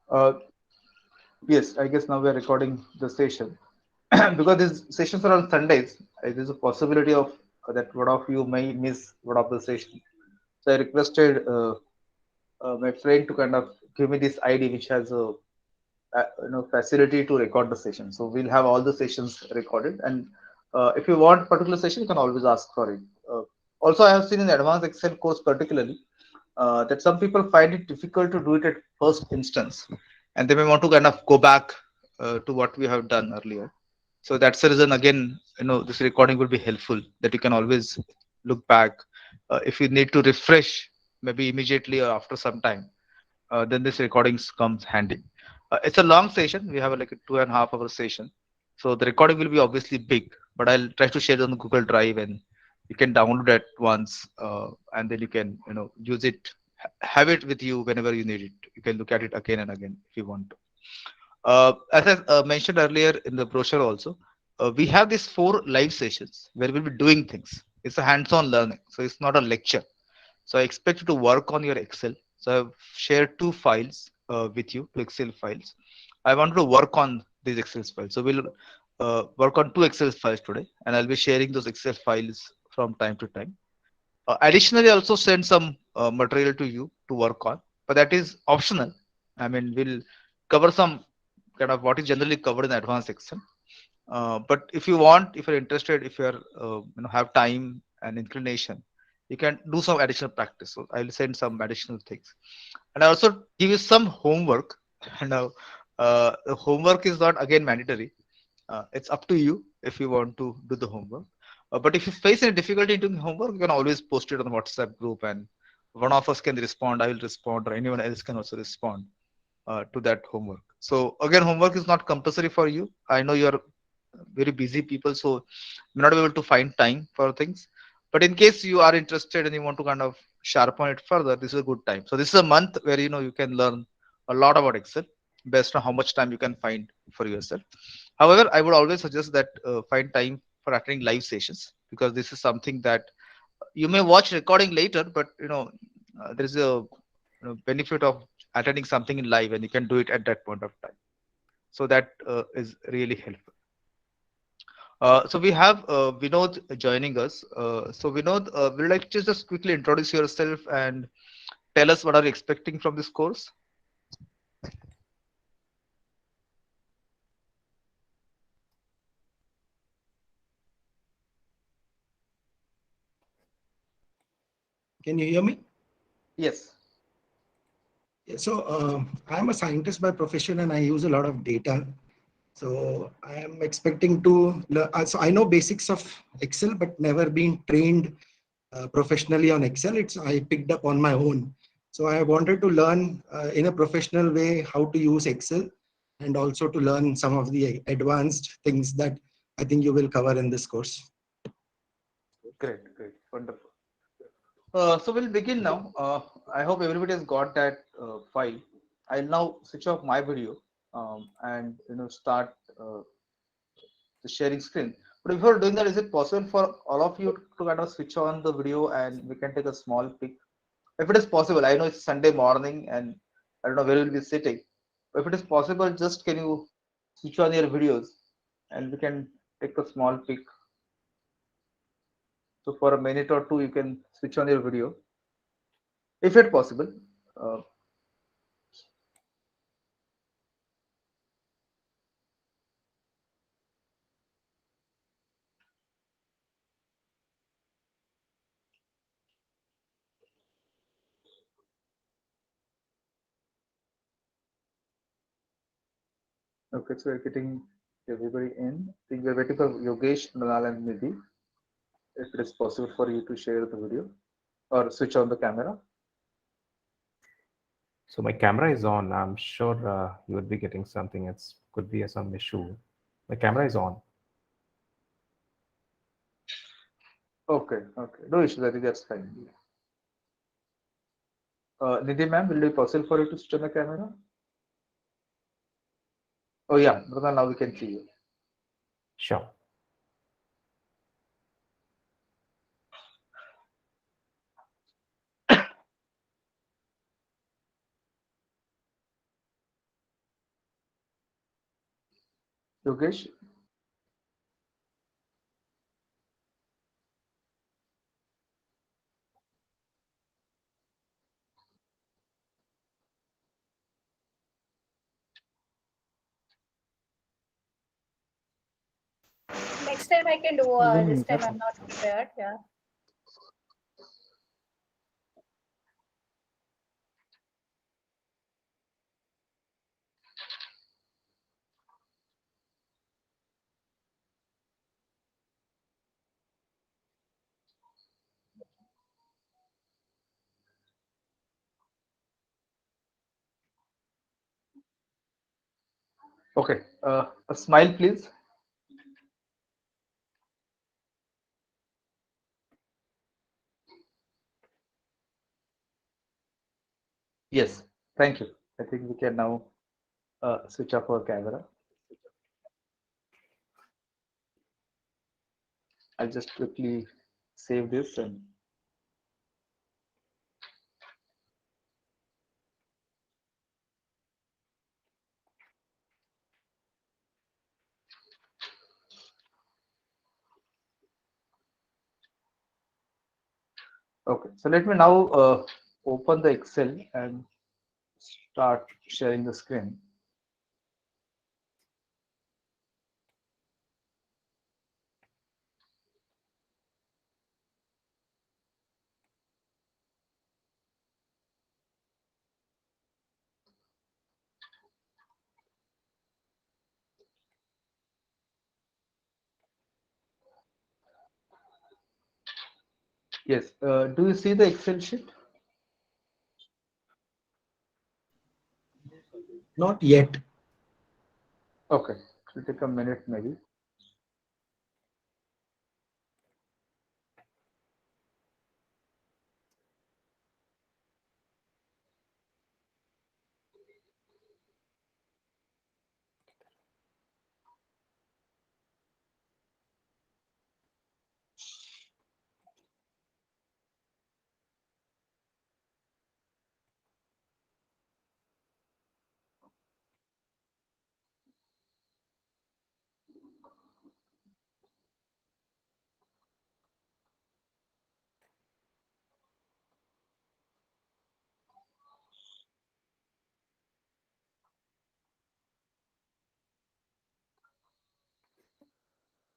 Uh, yes, I guess now we are recording the session because these sessions are on Sundays. There's a possibility of that one of you may miss one of the session. So I requested my friend to kind of give me this ID which has a facility to record the session. So we'll have all the sessions recorded, and if you want particular session, you can always ask for it. Also, I have seen in the advanced Excel course particularly that some people find it difficult to do it at first instance, and they may want to kind of go back to what we have done earlier. So that's the reason again, this recording will be helpful, that you can always look back if you need to refresh maybe immediately or after some time, then this recordings comes handy. It's a long session. We have like a 2.5 hour session, so the recording will be obviously big. But I'll try to share it on the Google Drive, and you can download it once, and then you can use it, have it with you whenever you need it. You can look at it again and again if you want to. As I mentioned earlier in the brochure also, we have these 4 live sessions where we'll be doing things. It's a hands-on learning, so it's not a lecture. So I expect you to work on your Excel. So I've shared 2 files with you, 2 Excel files. I want to work on these Excel files. So we'll work on 2 Excel files today, and I'll be sharing those Excel files from time to time. Additionally, I also send some material to you to work on, but that is optional. I mean, we'll cover some kind of what is generally covered in advanced Excel. But if you want, if you're interested, if you're have time and inclination, you can do some additional practice. So I'll send some additional things, and I also give you some homework. Now, the homework is not again mandatory. It's up to you if you want to do the homework. But if you face any difficulty in doing homework, you can always post it on the WhatsApp group, and one of us can respond. I will respond, or anyone else can also respond to that homework. So again, homework is not compulsory for you. I know you are very busy people, so may not be able to find time for things. But in case you are interested and you want to kind of sharpen it further, this is a good time. So this is a month where you can learn a lot about Excel based on how much time you can find for yourself. However, I would always suggest that find time for attending live sessions, because this is something that you may watch recording later, but there is a benefit of attending something in live, and you can do it at that point of time. So that is really helpful. So we have Vinod joining us. So Vinod, would you like to just quickly introduce yourself and tell us what are you expecting from this course? Can you hear me? Yes. Yeah, so I'm a scientist by profession and I use a lot of data. So I am expecting to learn. So I know basics of Excel, but never been trained professionally on Excel. It's I picked up on my own. So I wanted to learn in a professional way how to use Excel, and also to learn some of the advanced things that I think you will cover in this course. Great, great, wonderful. So we'll begin now. I hope everybody has got that file. I'll now switch off my video and start the sharing screen. But before doing that, is it possible for all of you to kind of switch on the video and we can take a small pic? If it is possible, I know it's Sunday morning and I don't know where we'll be sitting. But if it is possible, just can you switch on your videos and we can take a small pic. So for a minute or two, you can switch on your video if it's possible. Uh, okay, so we're getting everybody in. I think we're waiting for Yogesh, Nalal, and Nidhi. If it is possible for you to share the video or switch on the camera. So my camera is on. I'm sure you would be getting something. It's could be some issue. My camera is on. Okay, okay. No issues. I think that's fine. Nidhi ma'am, will it be possible for you to switch on the camera? Oh yeah, Mrunal, now we can see you. Sure. Yogesh? Next time I can do. This Even time I'm not prepared. Yeah. okay. A smile, please. Yes. Thank you. I think we can now switch off our camera. I'll just quickly save this and okay. So let me now open the Excel and start sharing the screen. Yes. Do you see the Excel sheet? Not yet. Okay. It'll take a minute maybe.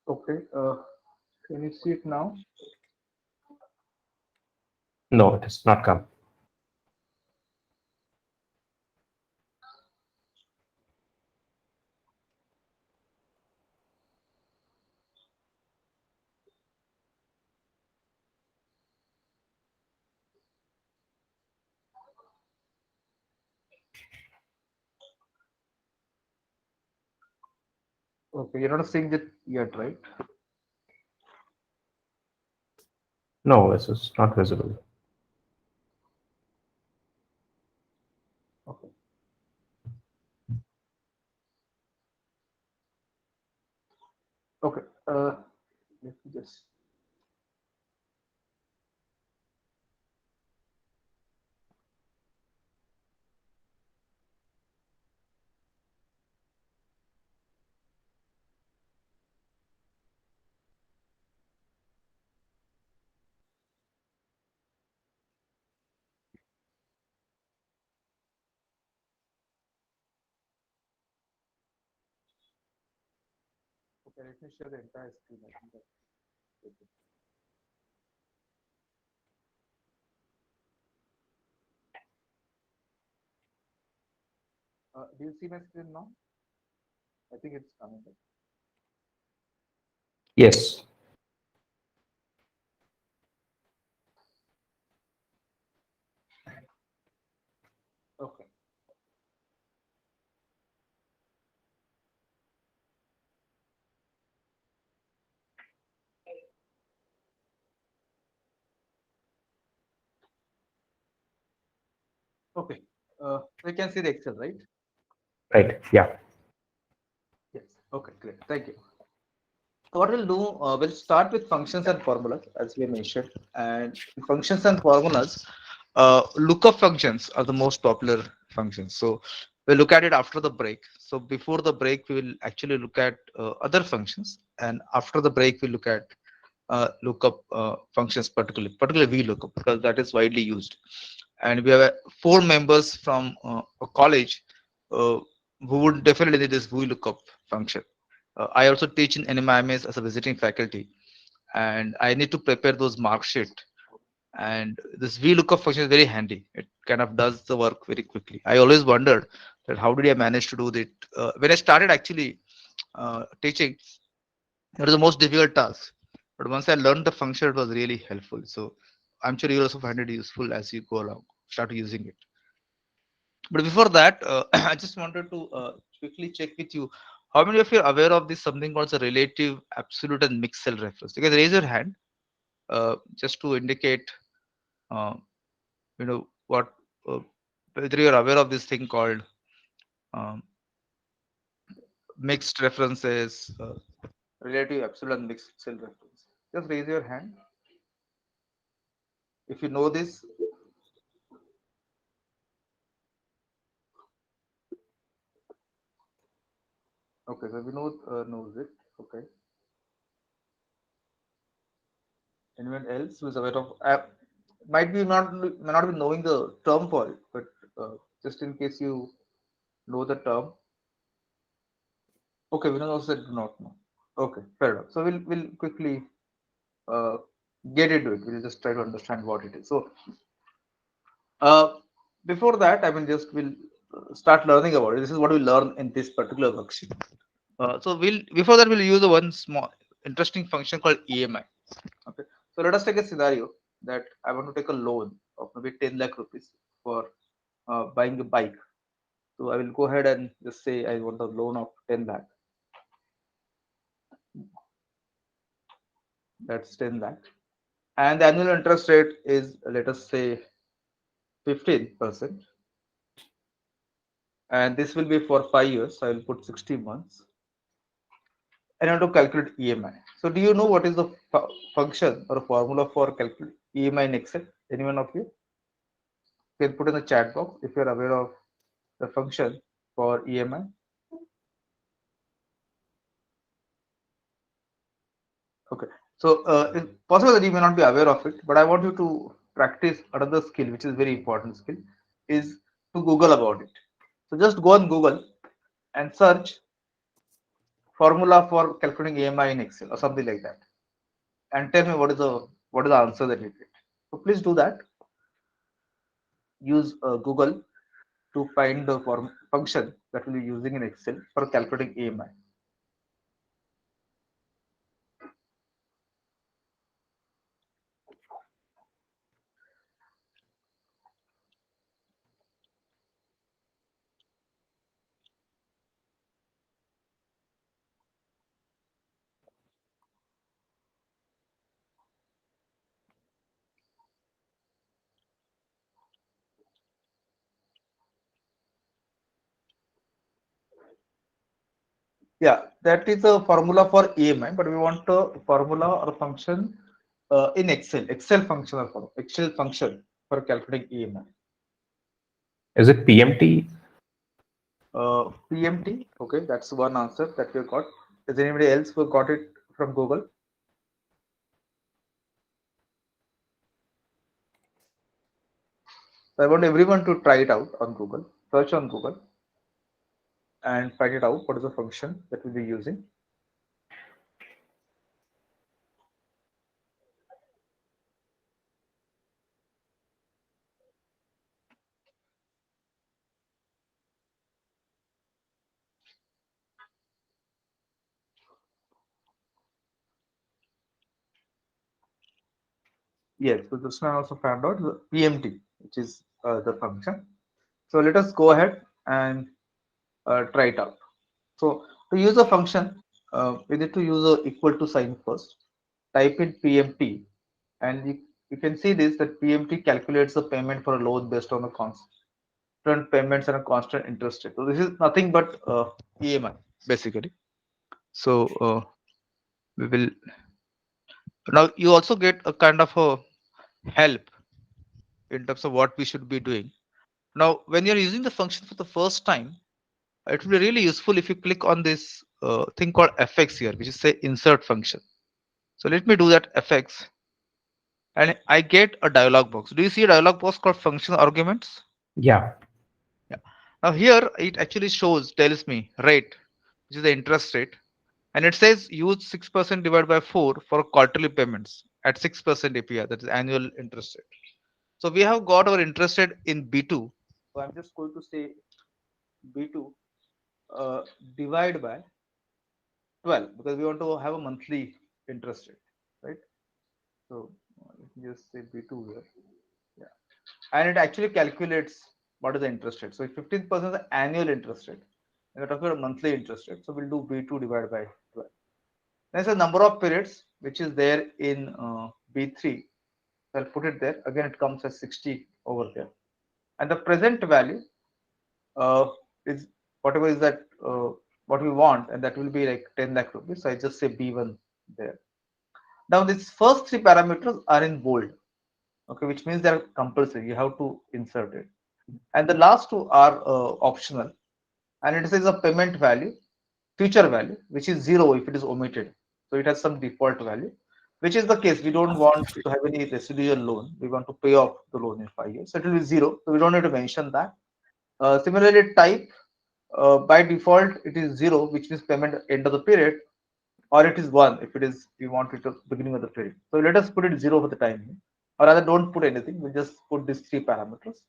Okay. Can you see it now? No, it has not come. Okay. You're not seeing it yet, right? No, this is not visible. Okay. Okay. Let me just. Okay. Let me share the entire screen. I think that's okay. Do you see my screen now? I think it's coming. Right? Yes. Okay. Okay. So you can see the Excel, right? Right. Yeah. Yes. Okay. Great. Thank you. So what we'll do, we'll start with functions and formulas, as we mentioned. And in functions and formulas, lookup functions are the most popular functions. So We'll look at it after the break. So before the break, we will actually look at other functions, and after the break, we look at lookup functions, particularly VLOOKUP, because that is widely used. And we have four members from a college uh, who would definitely need this VLOOKUP function. I also teach in NMIMS as a visiting faculty, and I need to prepare those mark sheet. And this VLOOKUP function is very handy. It kind of does the work very quickly. I always wondered that how did I manage to do that? When I started actually teaching, it was the most difficult task. But once I learned the function, it was really helpful. So I'm sure you also find it useful as you go along, start using it. But before that, I just wanted to quickly check with you. How many of you are aware of this something called the relative, absolute, and mixed cell reference? You can raise your hand just to indicate, uh, what whether you are aware of this thing called um, mixed references, relative, absolute, and mixed cell reference. Just raise your hand if you know this. Okay, so Vinod knows it. Okay. Anyone else who is aware of? Might be not may not be knowing the term for it, but just in case you know the term. Okay, Vinod also said do not know. Okay, fair enough. So we'll quickly uh, get into it. We'll just try to understand what it is. So uh, before that, I mean, just we'll start learning about it. This is what we learn in this particular worksheet. So we'll before that we'll use a one small interesting function called EMI. Okay. So let us take a scenario that I want to take a loan of maybe 10 lakh rupees for buying a bike. So I will go ahead and just say I want a loan of 10 lakh. That's 10 lakh. And the annual interest rate is, let us say, 15%. And this will be for 5 years. So I will put 60 months. And I want to calculate EMI. So do you know what is the function or formula for calculate EMI in Excel? Anyone of you? You can put in the chat box if you're aware of the function for EMI. Okay. So it's possible that you may not be aware of it, but I want you to practice another skill, which is very important skill, is to Google about it. So just go on Google and search formula for calculating EMI in Excel or something like that, and tell me what is the answer that you get. So please do that. Use Google to find the function that we'll be using in Excel for calculating EMI. Yeah, that is a formula for EMI, but we want a formula or function in Excel function or Excel function for calculating EMI. Is it PMT? PMT, okay, that's one answer that we got. Is anybody else who got it from Google? So I want everyone to try it out on Google, search on Google, and find it out what is the function that we'll be using. Yes, so this one also found out the PMT, which is the function. So let us go ahead and try it out. So to use a function, we need to use a equal to sign first. Type in PMT, and you can see this that PMT calculates the payment for a loan based on a constant payments and a constant interest rate. So this is nothing but EMI basically. So we will now you also get a kind of a help in terms of what we should be doing Now, when you're using the function for the first time, it will be really useful if you click on this thing called fx here, which is say insert function. So let me do that fx, and I get a dialog box. Do you see a dialog box called function arguments? Yeah. Yeah. Now here it actually tells me rate, which is the interest rate, and it says use 6% divided by 4 for quarterly payments at 6% APR, that is annual interest rate. So we have got our interest rate in B2. So I'm just going to say B2 uh, divide by 12 because we want to have a monthly interest rate, right? So let me just say B2 here. Yeah. And it actually calculates what is the interest rate. So if 15% is the annual interest rate, and we're talking about monthly interest rate. So we'll do B2 divided by 12. There's a number of periods which is there in B3. So I'll put it there. Again, it comes as 60 over there. And the present value uh, is whatever is that what we want, and that will be like 10 lakh rupees. So I just say B1 there. Now these first three parameters are in bold, okay, which means they're compulsory. You have to insert it, and the last two are optional. And it says a payment value, future value, which is zero if it is omitted. So it has some default value, which is the case. We don't want to have any residual loan. We want to pay off the loan in 5 years. So it will be zero. So we don't need to mention that. Similarly, type by default it is zero, which means payment at end of the period, or it is one if it is we want it at beginning of the period. So let us put it zero for the time being, or rather don't put anything. We just put these three parameters,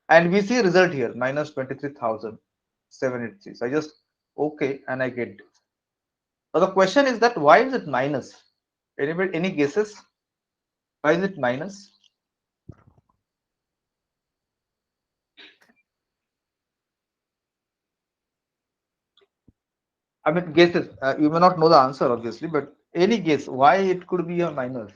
and we see a result here minus 23,783. So I just okay, and I get this. Now the question is that why is it minus? Anybody, any guesses? Why is it minus? I mean, guesses. You may not know the answer, obviously, but any guess why it could be a minus?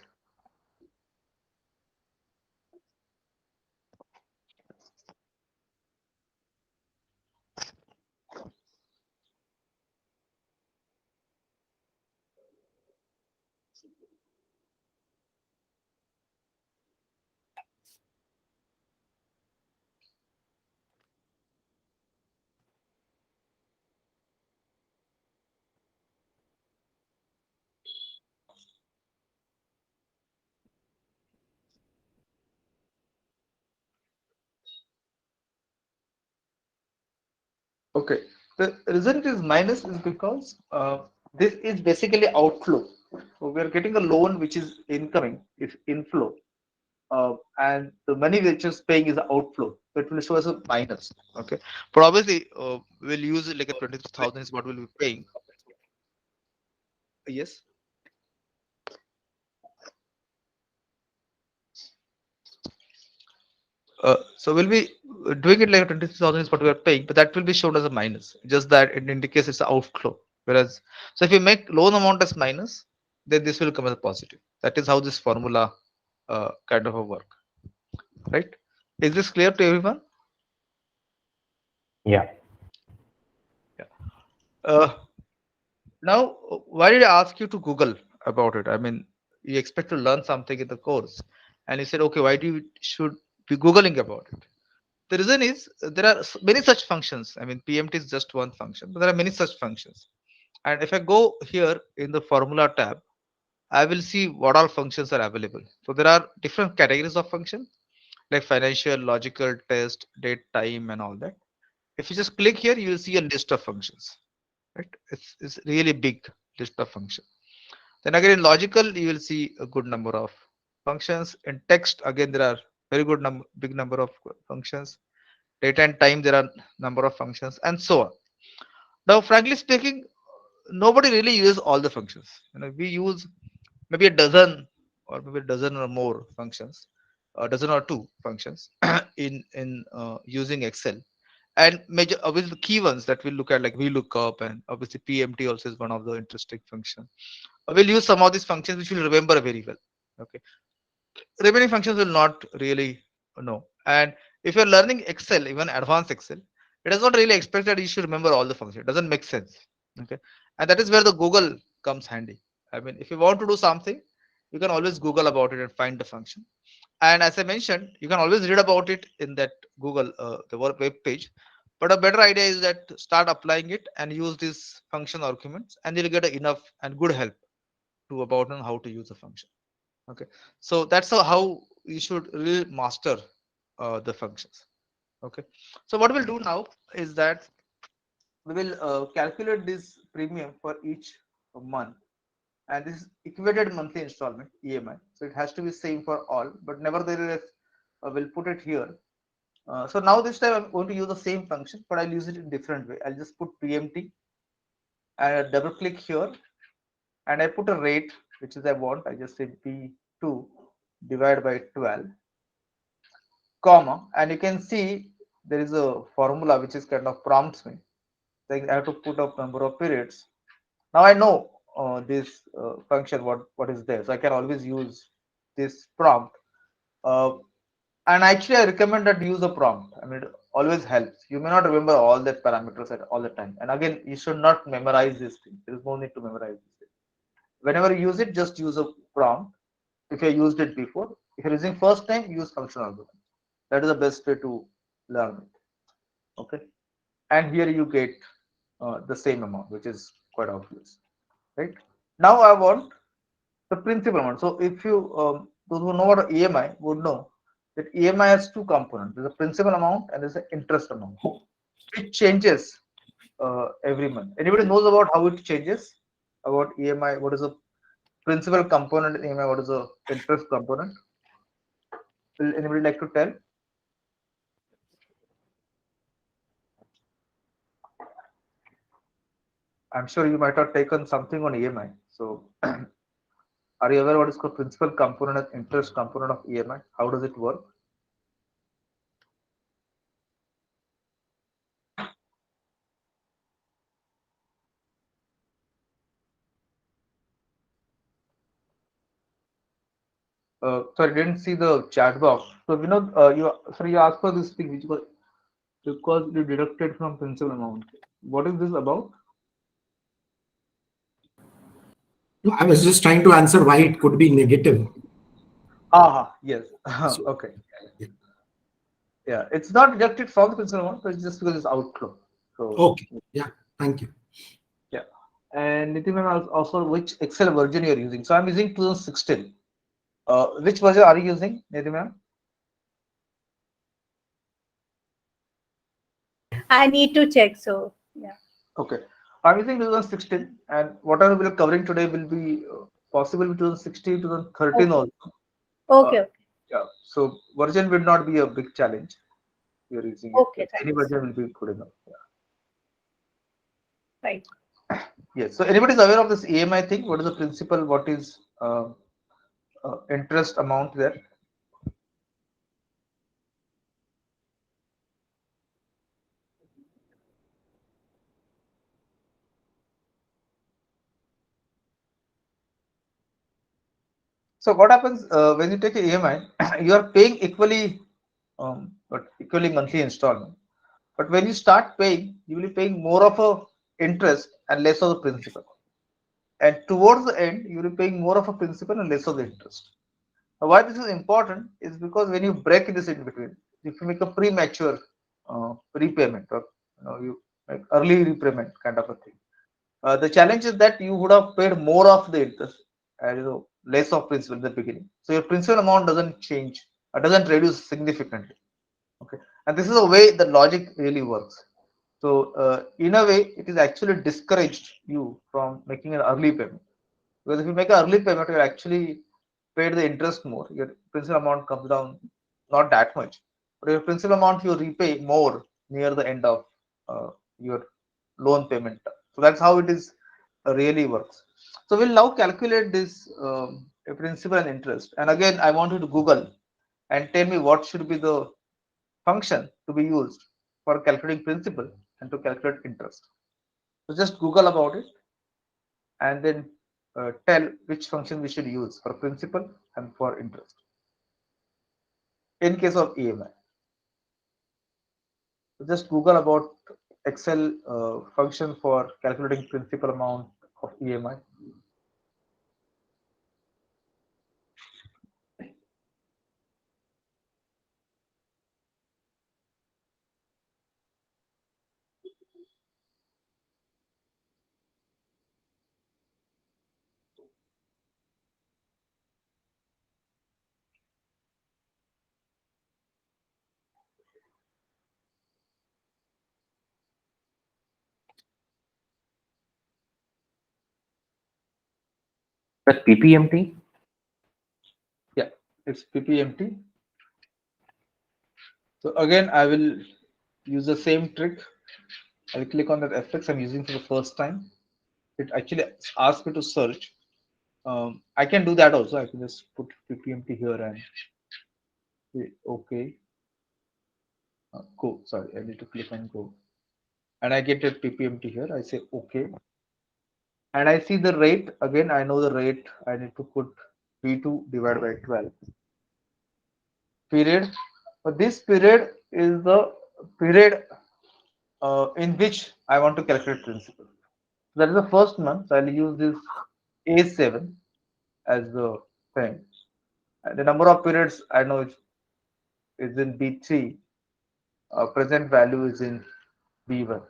Okay, the reason it is minus is because this is basically outflow. So we are getting a loan which is incoming, is inflow, and the money which is paying is outflow. So it will show as a minus. Okay, but obviously we'll use it like a 23,000 is what we'll be paying. Yes. So we'll be doing it like 23,000 is what we are paying, but that will be shown as a minus. Just that it indicates it's an outflow. Whereas, so if you make loan amount as minus, then this will come as a positive. That is how this formula kind of a work, right? Is this clear to everyone? Yeah. Yeah. Uh, Now, why did I ask you to Google about it? I mean, you expect to learn something in the course, and you said, okay, why do you should be Googling about it? The reason is there are many such functions. I mean, PMT is just one function, but there are many such functions. And if I go here in the formula tab, I will see what all functions are available. So there are different categories of function like financial, logical, test, date, time, and all that. If you just click here, you will see a list of functions. Right? It's really big list of functions. Then again in logical, you will see a good number of functions. In text, again there are very big number of functions. Date and time, there are number of functions, and so on. Now, frankly speaking, nobody really uses all the functions. We use maybe a dozen or maybe a dozen or more functions, a dozen or two functions in using Excel. And major obviously the key ones that we'll look at like Vlookup, and obviously PMT also is one of the interesting functions. We'll use some of these functions which we'll remember very well. Okay, remaining functions will not really know. And if you're learning Excel, even advanced Excel, it does not really expect that you should remember all the functions. It doesn't make sense. Okay, and that is where the Google comes handy. I mean, if you want to do something, you can always Google about it and find the function. And as I mentioned, you can always read about it in that Google the web page. But a better idea is that start applying it and use these function arguments, and you'll get enough and good help to about on how to use a function. Okay, so that's how you should really master the functions. Okay, so what we'll do now is that we will calculate this premium for each month, and this is equated monthly installment EMI. So it has to be same for all, but nevertheless, we'll put it here. So now this time I'm going to use the same function, but I'll use it in different way. I'll just put PMT and double click here, and I put a rate which is I want. I just say P2 divided by 12, comma, and you can see there is a formula which is kind of prompts me saying I have to put up number of periods. Now I know this function what is there, so I can always use this prompt. Uh, and actually, I recommend that you use a prompt. I mean, it always helps. You may not remember all that parameters at all the time, and again, you should not memorize this thing. There is no need to memorize this thing. Whenever you use it, just use a prompt. If you used it before, if you're using first time, use functional argument. That is the best way to learn it. Okay, and here you get the same amount, which is quite obvious, right? Now I want the principal amount. So if you those who know what EMI would know that EMI has two components. There's a principal amount and there's an interest amount. It changes every month. Anybody knows about how it changes about EMI? What is the principal component in EMI? What is the interest component? Will anybody like to tell? I'm sure you might have taken something on EMI. So are you aware what is called principal component and interest component of EMI? How does it work? Sorry, didn't see the chat box. So Vinod, you asked for this thing which was because you deducted from principal amount. What is this about? No, I was just trying to answer why it could be negative. Yes. So, Okay. yeah. Yeah, it's not deducted from the principal amount, but it's just because it's outflow. So Okay. Yeah. Thank you. yeah. And Nitin also which Excel version you're using. So I'm using 2016. Which version are you using, Nitin ma'am? I need to check. So yeah. Okay. I'm using 2016, and whatever we're covering today will be possible with 2016, 2013 Okay. also. Uh, Okay. Okay. yeah. So version will not be a big challenge. You're using it. Okay. Any Thanks. version will be good enough. Right. Yeah. Yes. So anybody is aware of this EMI thing? What is the principal? What is interest amount there? So what happens when you take an EMI? You are paying equally, but equally monthly installment. But when you start paying, you will be paying more of a interest and less of the principal. And towards the end, you will be paying more of a principal and less of the interest. Now, why this is important is because when you break this in between, if you make a premature repayment or you make early repayment kind of a thing, the challenge is that you would have paid more of the interest and less of principal in the beginning. So your principal amount doesn't change, doesn't reduce significantly. Okay, and this is the way the logic really works. So in a way, it is actually discouraged you from making an early payment, because if you make an early payment, you're actually paid the interest more. Your principal amount comes down not that much, but your principal amount you repay more near the end of your loan payment. So that's how it is really works. So we'll now calculate this principal and interest. And again, I want you to Google and tell me what should be the function to be used for calculating principal and to calculate interest. So just Google about it and then tell which function we should use for principal and for interest in case of EMI. So just Google about Excel function for calculating principal amount of EMI. That PPMT? Yeah, it's PPMT. So again, I will use the same trick. I'll click on that FX I'm using for the first time. It actually asks me to search. I can do that also. I can just put PPMT here and say OK. Go. Sorry, I need to click and go. And I get a PPMT here. I say OK. And I see the rate. Again, I know the rate. I need to put V2 divided by 12. Period. But this period is the period in which I want to calculate principal. That is the first month. So I'll use this A7 as the thing. And the number of periods I know is in B3. Present value is in B1.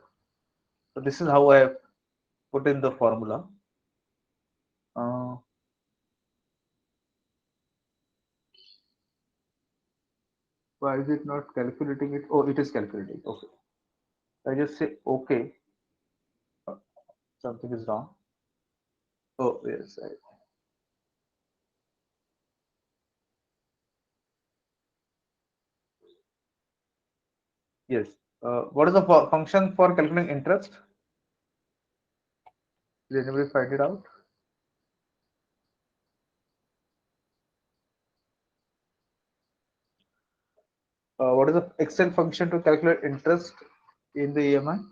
So this is how I put in the formula. Uh, why is it not calculating it? Oh, it is calculating. Okay. I just say okay. Something is wrong. Oh yes. Yes. What is the function for calculating interest? Did anybody find it out? What is the Excel function to calculate interest in the EMI?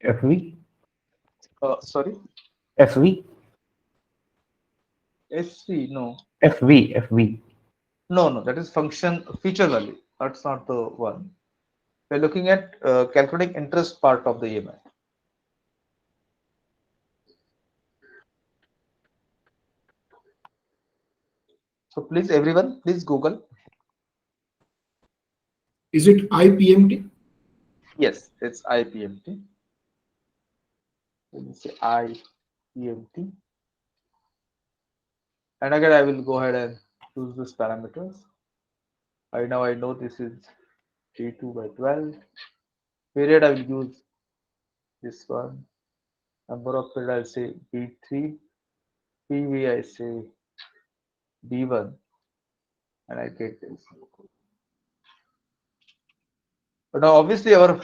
FV? Sorry, FV? SV. No, FV. no. That is function feature value. That's not the one. We're looking at calculating interest part of the EMI. So please, everyone, please Google. Is it IPMT? Yes, it's IPMT. Let me say IPMT. And again, I will go ahead and choose these parameters. I know this is T2 by 12. Period, I will use this one. Number of period, I'll say B3. PV, I say B1. And I get this. But now, obviously, our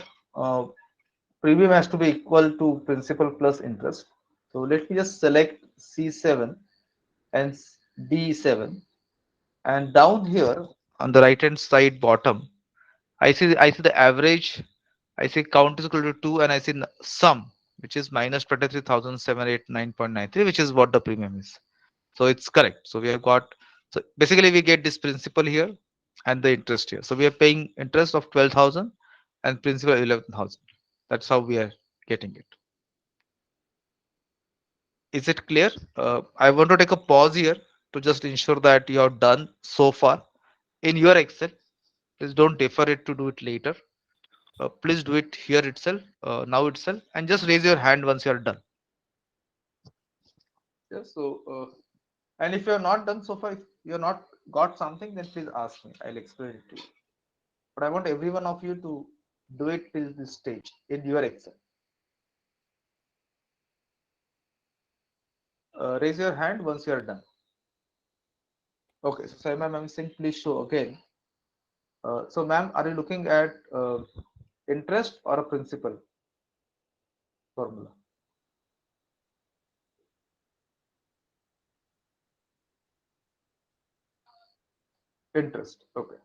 premium has to be equal to principal plus interest. So let me just select C7 and D7, and down here on the right hand side bottom, I see the average. I see count is equal to 2, and I see sum, which is minus 23,789.93, which is what the premium is. So it's correct. So we have got, so basically we get this principal here and the interest here. So we are paying interest of 12,000 and principal 11,000. That's how we are getting it. Is it clear? I want to take a pause here to just ensure that you have done so far in your Excel. Please don't defer it to do it later. Please do it here itself, now itself, and just raise your hand once you are done. Yes. So, and if you are not done so far, if you are not got something, then please ask me. I'll explain it to you. But I want every one of you to do it till this stage in your Excel. Raise your hand once you are done. Okay. So, Saima ma'am is saying, please show again. So, ma'am, are you looking at interest or a principal formula? Interest. Okay.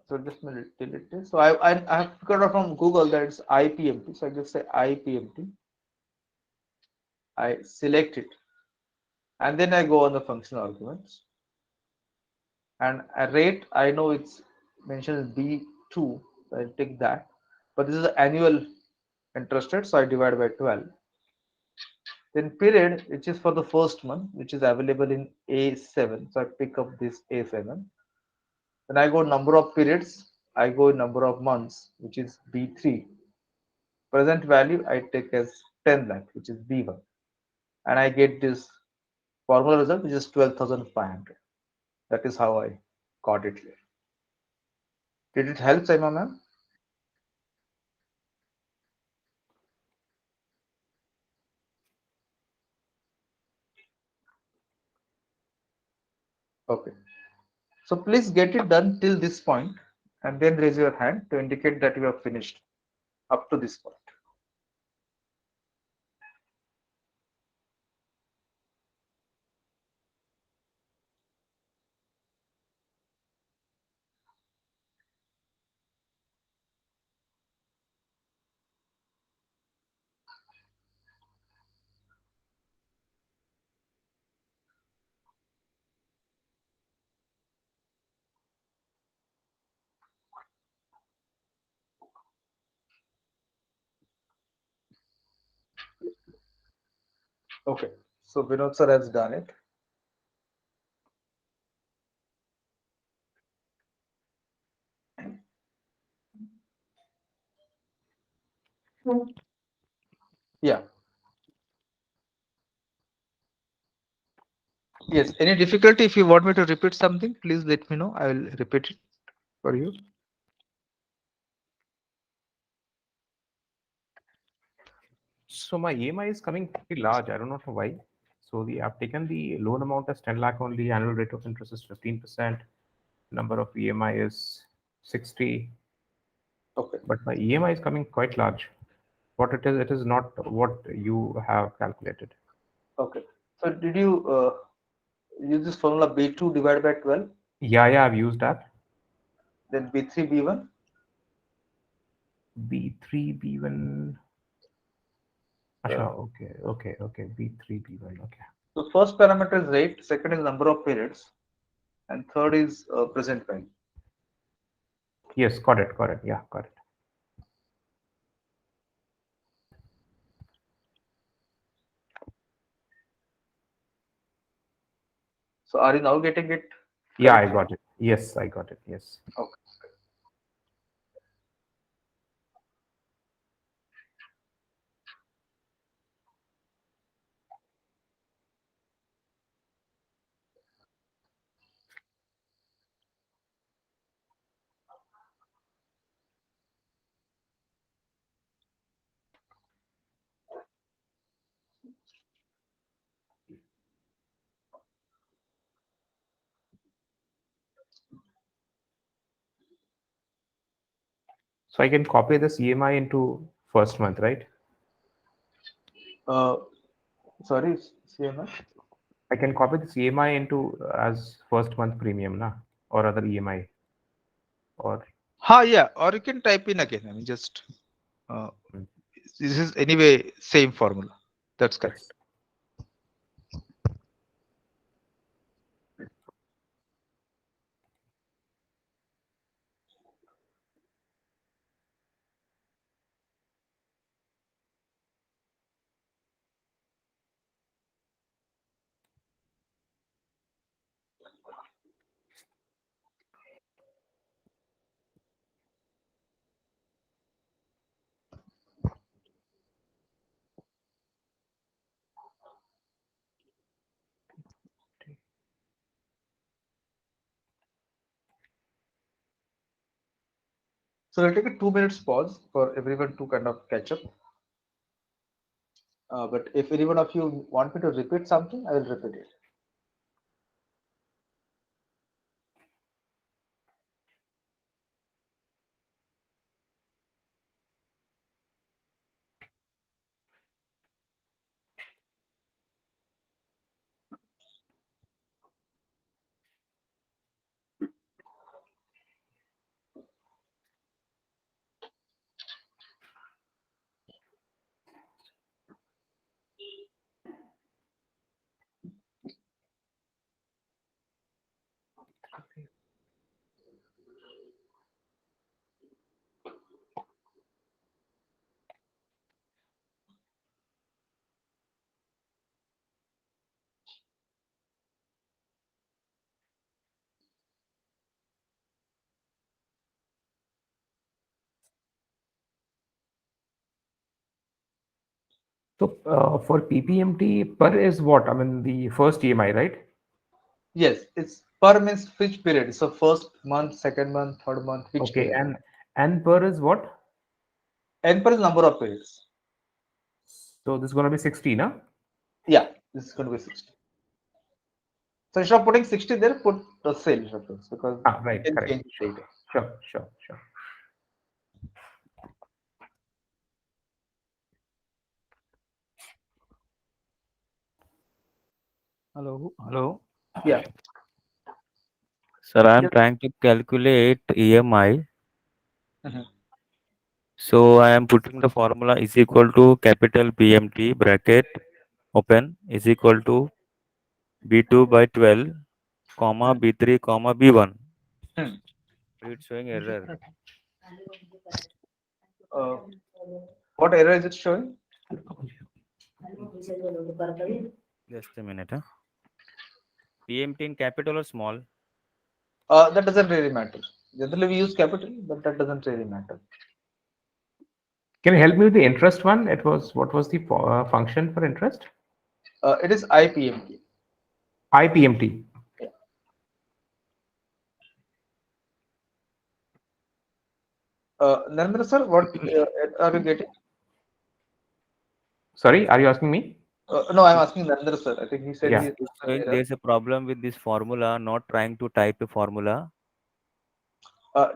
So just delete this. So I have figured out from Google that it's IPMT. So I just say IPMT. I select it, and then I go on the functional arguments. And a rate, I know it's mentioned B2. So I take that, but this is the annual interest rate, so I divide by 12. Then period, which is for the first month, which is available in A7. So I pick up this A7. Then I go number of periods. I go number of months, which is B3. Present value I take as 10 lakh, which is B1, and I get this formula result, which is 12,500. That is how I got it here. Did it help, Saima ma'am? Okay. So please get it done till this point and then raise your hand to indicate that you have finished up to this point. Okay. So Vinod sir has done it. Yeah. Yes. Any difficulty? If you want me to repeat something, please let me know. I will repeat it for you. So my EMI is coming pretty large. I don't know why. So I've taken the loan amount as 10 lakh only. Annual rate of interest is 15%. Number of EMI is 60. Okay. But my EMI is coming quite large. What it is not what you have calculated. Okay. So did you use this formula B2 divided by 12, Yeah, I've used that. then B3, B1? B3, B1. Uh, Okay. B3, B1. Okay. so first parameter is rate, second is number of periods, and third is present value. Yes, got it. Yeah, got it. So are you now getting it Yeah, I correctly? got it. Yes, I got it. Yes. Okay. So I can copy this EMI into first month, right? Uh, sorry, CMS? I can copy this EMI into as first month premium, na, or other EMI, or Ha, yeah, or you can type in again. I mean, just uh, mm, this is anyway same formula. That's correct. yes. So I'll take a 2 minutes pause for everyone to kind of catch up. But if any one of you want me to repeat something, I will repeat it. So for PPMT per is what? I mean the first EMI, right? Yes, it's per means which period. So first month, second month, third month, which Okay, period. and per is what? N per is number of periods. So this is gonna be 60, na? Yeah, this is going to be 60. So instead of putting 60 there, put the sales reference because Ah, you right, can correct. change it later. Sure, sure, sure. Hello, hello. Yeah. Sir, I am Yes. trying to calculate EMI. Mhm. So I am putting the formula is equal to capital BMT bracket open is equal to B2 by 12, comma Hmm. B3, comma B1. Hmm. It's showing error. Uh, what error is it showing? Just a minute. Huh? BMT in capital or small? That doesn't really matter. Generally, we use capital, but that doesn't really matter. Can you help me with the interest one? It was what was the function for interest? It is IPMT. IPMT. Yeah. Narendra sir, what are you getting? Sorry, are you asking me? No, I'm asking Narendra sir. I think he said Yeah. he It's some showing error. there's a problem with this formula, not trying to type a formula.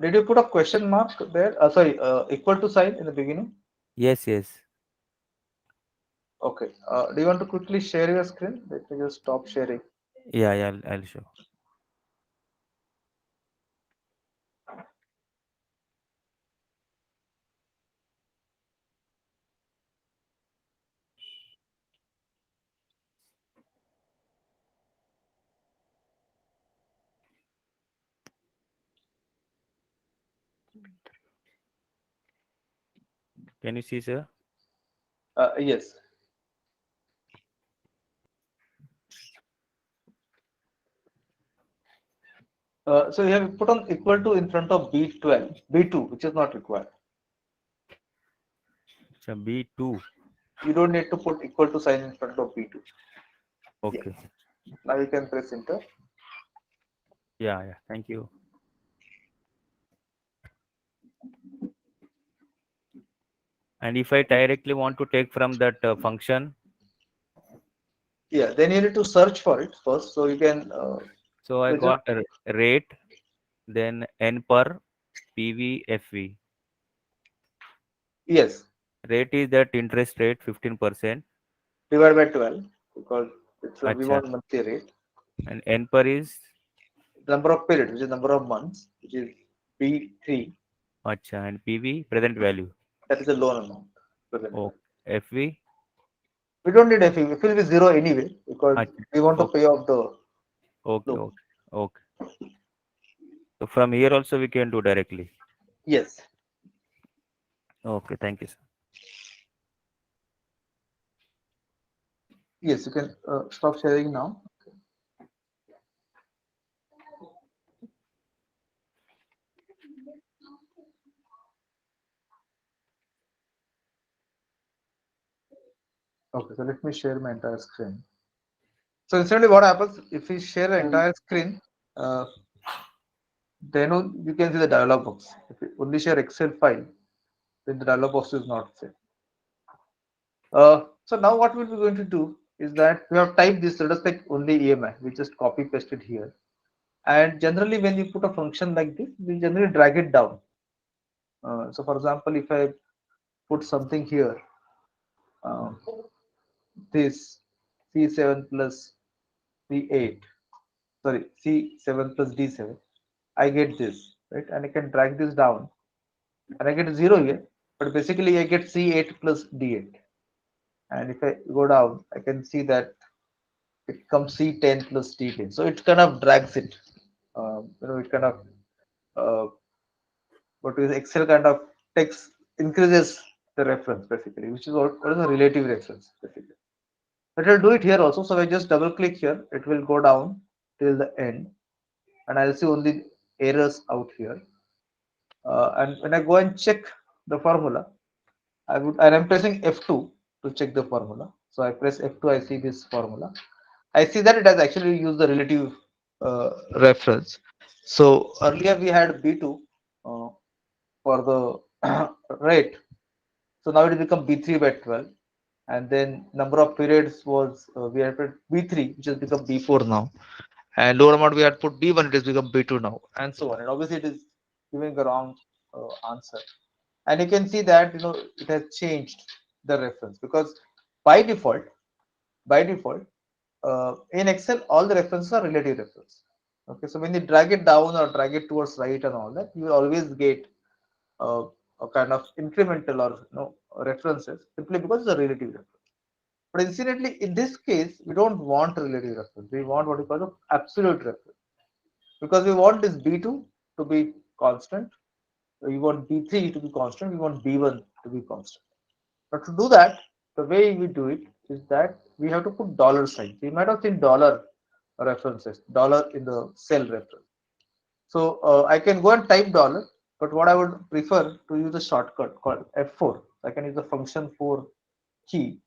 Did you put a question mark there? Sorry, equal to sign in the beginning? Yes, yes. Okay. Do you want to quickly share your screen? Let me just stop sharing. Yeah, yeah, I'll show. Can you see, sir? Yes. So you have put on equal to in front of B12, B2, which is not required. So B2. You don't need to put equal to sign in front of B2. Yeah. Okay. Now you can press enter. Yeah, yeah. Thank you. And if I directly want to take from that function, Yeah. Then you need to search for it first. So you can. so I So just got a rate, then N per PV. yes. Rate is that interest rate 15%. Divide by 12 because we Acha. want monthly rate. And N per is Number of periods, which is number of months, which is B3. acha. And PV present value. That is the loan amount. Present Oh, value. FV. We don't need FE. It will be zero anyway because Acha. we want to Okay, pay off the okay, loan. okay. Okay. So from here also we can do directly. Yes. Okay, thank you, sir. Yes, you can stop sharing now. Okay, so let me share my entire screen. So essentially, what happens if we share the entire screen, then you can see the dialog box. If you only share Excel file, then the dialog box is not set. So now what we'll be going to do is that we have typed this, let us take only EMI. We just copy paste it here. And generally, when you put a function like this, we generally drag it down. So for example, if I put something here, uh, this C7 plus C8, sorry, C7 plus D7, I get this, right? And I can drag this down and I get 0 here, but basically I get C8 plus D8. And if I go down, I can see that it comes C10 plus D10. So it kind of drags it. It kind of uh, what is Excel kind of takes increases the reference basically, which is what is a relative reference basically. But it will do it here also. So I just double click here, it will go down till the end, and I'll see only errors out here. And when I go and check the formula, and I'm pressing F2 to check the formula. So I press F2, I see this formula. I see that it has actually used the relative reference. So earlier we had B2 for the rate. So now it become B3 by 12. And then number of periods was we had B3, which has become B4 now. and lower amount we had put B1, it has become B2 now, and so on. And obviously, it is giving the wrong answer. And you can see that it has changed the reference, because by default, by default, in Excel, all the references are relative reference. Okay, so when you drag it down or drag it towards right and all that, you will always get a kind of incremental or references, simply because it's a relative reference. But incidentally, in this case, we don't want relative reference. We want what we call the absolute reference, because we want this B2 to be constant, we want B3 to be constant, we want B1 to be constant. But to do that, the way we do it is that we have to put dollar signs. You might have seen dollar references, dollar in the cell reference. So I can go and type dollar, but what I would prefer to use a shortcut called F4. I can use the function 4 key.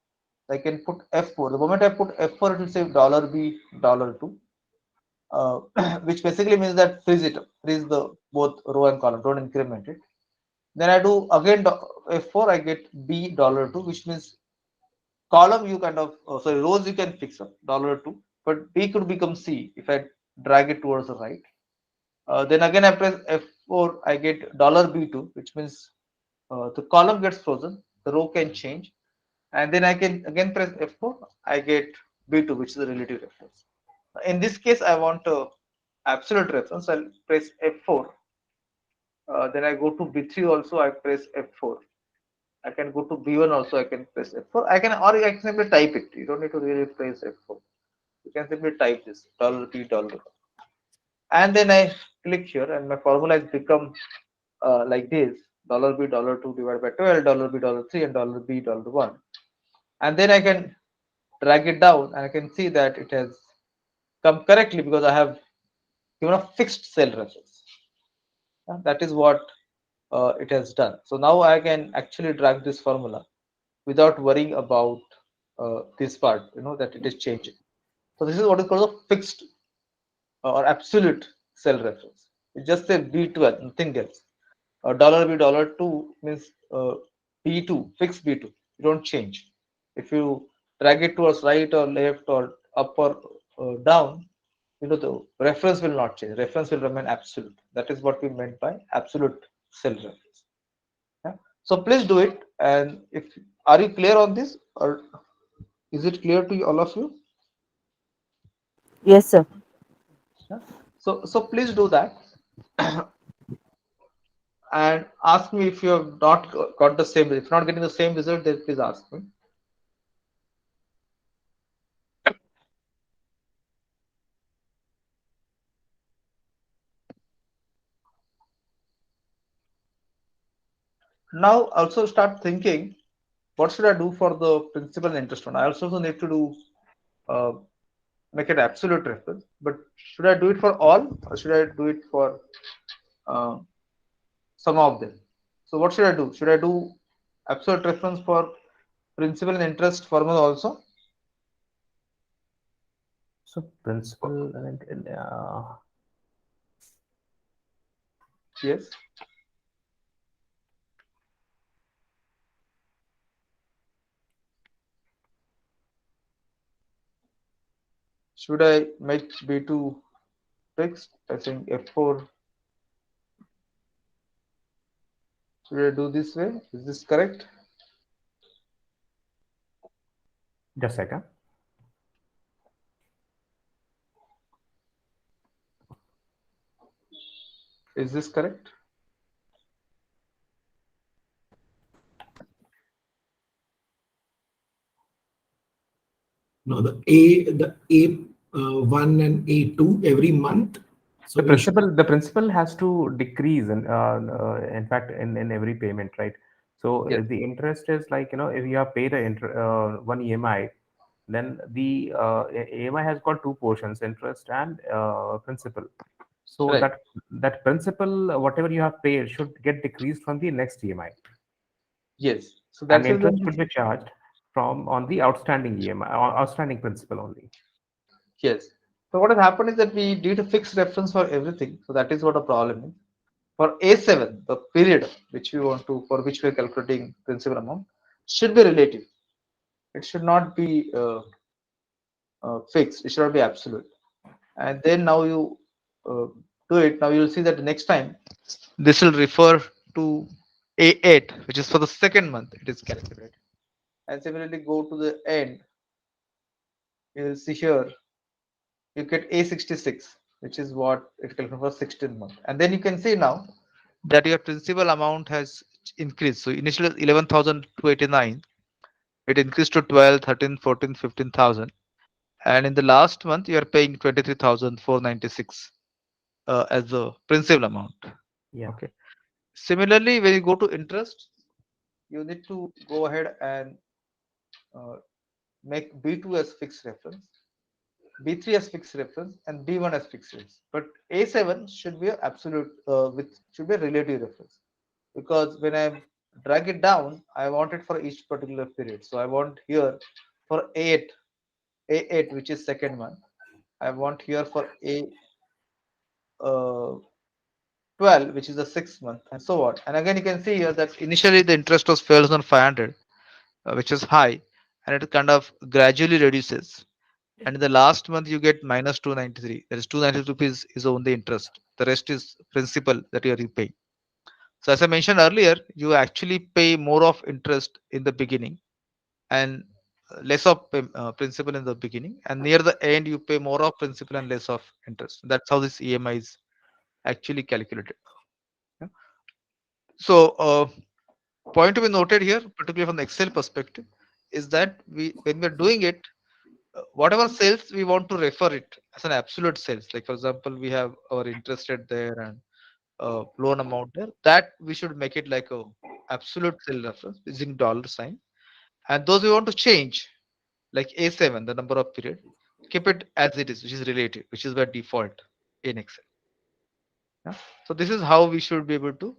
I can put F4. The moment I put F4, it will say $B $2, which basically means that freeze it, freeze the both row and column, don't increment it. Then I do again F4, I get B $2, which means column you kind of sorry, rows you can fix up $2, but B could become C if I drag it towards the right. Then again I press F4, I get $B2, which means the column gets frozen, the row can change, and then I can again press F4, I get B2, which is a relative reference. In this case, I want absolute reference. I'll press F4. Then I go to B3 also, I press F4. I can go to B1 also, I can press F4. I can, or I can simply type it. You don't need to really press F4. You can simply type this $B $. And then I click here, and my formula has become like this: $B $2 divided by 12, $B $3, and $B $1. And then I can drag it down, and I can see that it has come correctly because I have given a fixed cell reference. That is what it has done. So now I can actually drag this formula without worrying about this part, that it is changing. So this is what is called a fixed or absolute cell reference. It just says B12, nothing else. $B $2 means B2, fixed B2. You don't change. If you drag it towards right or left or up or down, the reference will not change. Reference will remain absolute. That is what we meant by absolute cell reference. Yeah? So please do it. And if are you clear on this, or is it clear to all of you? Yes, sir. Yeah? So please do that. And ask me if you have not got the same. If not getting the same result, then please ask me. Now also start thinking, what should I do for the principal and interest one? I also need to do make it absolute reference, but should I do it for all, or should I do it for uh, some of them? So what should I do? Should I do absolute reference for principal and interest formula also? So principal and Yes. Should I make B2 fixed? I think F4. Should I do this way? Is this correct? just a second. Is this correct? No, the A1 and A2 every month. So The principal has to decrease, in fact, in every payment, right? So Yes. the interest is like, if you have paid one EMI, then the EMI has got two portions, interest and principal. So Right. that principal, whatever you have paid, should get decreased from the next EMI, Yes. So and that's interest the should be charged from on the outstanding EMI or outstanding principal only. yes. So what has happened is that we did a fixed reference for everything. So that is what the problem is. For A7, the period which we want to, for which we are calculating principal amount, should be relative. It should not be fixed. It should not be absolute. and then now you uh, do it. Now you'll see that the next time this will refer to A8, which is for the second month. It is calculated, and similarly go to the end. You'll see here you get A66, which is what it calculates for 16th month, and then you can see now that your principal amount has increased. So initially 11,289, it increased to 12, 13, 14, 15,000, and in the last month you are paying 23,496 as the principal amount. Yeah. Okay. Similarly, when you go to interest, you need to go ahead and uh, make B2 as fixed reference, B3 as fixed reference, and B1 as fixed reference. But A7 should be a absolute with should be a relative reference, because when I drag it down, I want it for each particular period. So I want here for A8, which is second month. I want here for uh, 12, which is the sixth month, and so on. And again, you can see here that initially the interest was 12,500, which is high, and it kind of gradually reduces. And in the last month, you get minus 293. That is 293 rupees is only interest. The rest is principal that you are repaying. So as I mentioned earlier, you actually pay more of interest in the beginning and less of principal in the beginning, and near the end you pay more of principal and less of interest. That's how this EMI is actually calculated. Yeah. So point to be noted here, particularly from the Excel perspective, is that we when we're doing it, whatever sales we want to refer it as an absolute sales. Like for example, we have our interest rate there and loan amount there. That we should make it like a absolute sale reference using dollar sign. And those we want to change, like A7, the number of period, keep it as it is, which is relative, which is by default in Excel. Yeah? So this is how we should be able to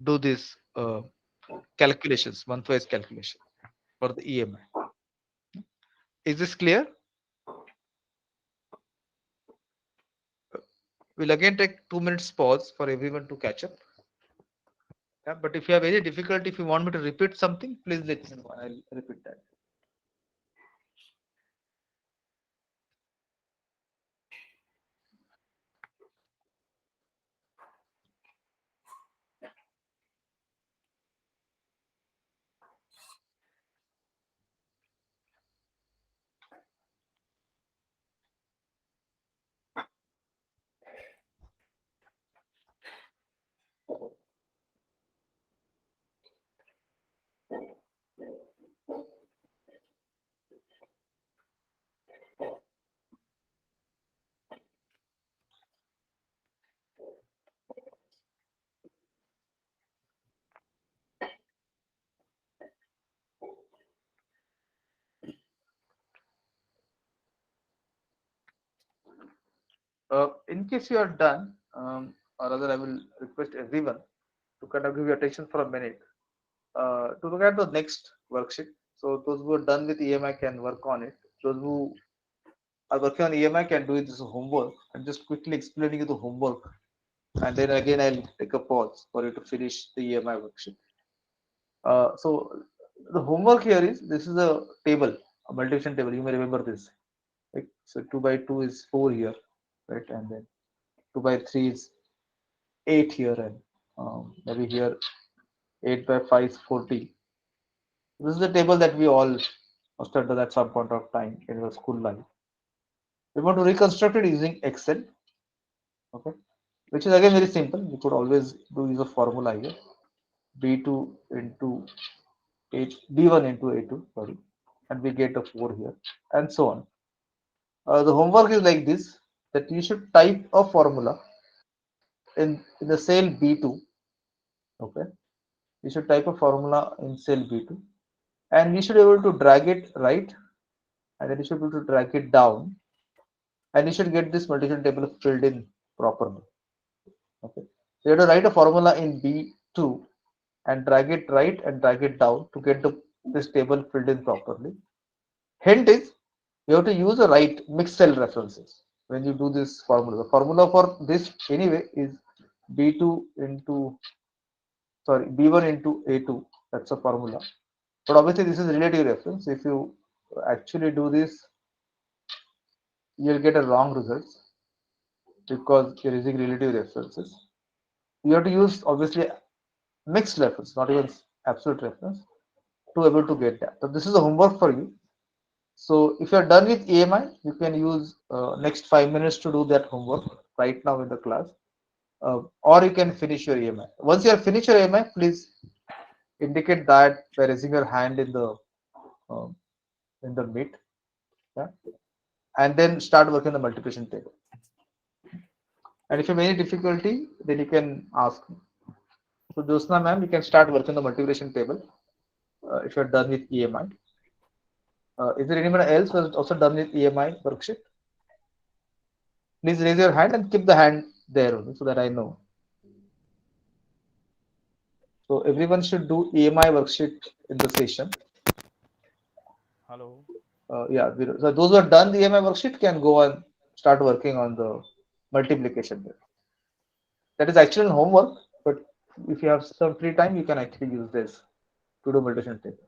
do this calculations, month-wise calculation for the EMI. Is this clear? We'll again take 2 minutes pause for everyone to catch up. Yeah, but if you have any difficulty, if you want me to repeat something, please let me know. I'll repeat that. In case you are done, or rather, I will request everyone to kind of give your attention for a minute to look at the next worksheet. So those who are done with EMI can work on it. Those who are working on EMI can do it as a homework. I'm just quickly explaining you the homework, and then again I'll take a pause for you to finish the EMI worksheet. So the homework here is this is a table, a multiplication table. You may remember this. Right? So 2 by 2 is 4 here, right? And then 2 by 3 is 8 here, and maybe here 8 by 5 is 40. This is the table that we all must have done at some point of time in your school life. We want to reconstruct it using Excel, okay? Which is again very simple. You could always do use a formula here: B2 into B1 into A2, sorry, and we get a 4 here, and so on. The homework is like this: that you should type a formula in the cell B2, okay? You should type a formula in cell B2, and you should be able to drag it right, and then you should be able to drag it down, and you should get this multiplication table filled in properly. Okay, so you have to write a formula in B2 and drag it right and drag it down to get this table filled in properly. Hint is you have to use the right mixed cell references when you do this formula. The formula for this anyway is B2 into sorry B1 into A2. That's a formula. But obviously this is relative reference. If you actually do this, you'll get a wrong results. because you're using relative references. You have to use obviously mixed reference, not even absolute reference, to able to get that. So this is a homework for you. So if you're done with EMI, you can use next 5 minutes to do that homework right now in the class, or you can finish your EMI. Once you have finished your EMI, please indicate that by raising your hand um, in the meet, yeah? And then start working the multiplication table. And if you have any difficulty, then you can ask me. So Josna ma'am, you can start working the multiplication table if you're done with EMI. Is there anyone else who has also done with EMI worksheet? Please raise your hand and keep the hand there only so that I know. So everyone should do EMI worksheet in the session. Hello. Yeah, so those who have done the EMI worksheet can go and start working on the multiplication table. That is actually homework, but if you have some free time, you can actually use this to do multiplication table.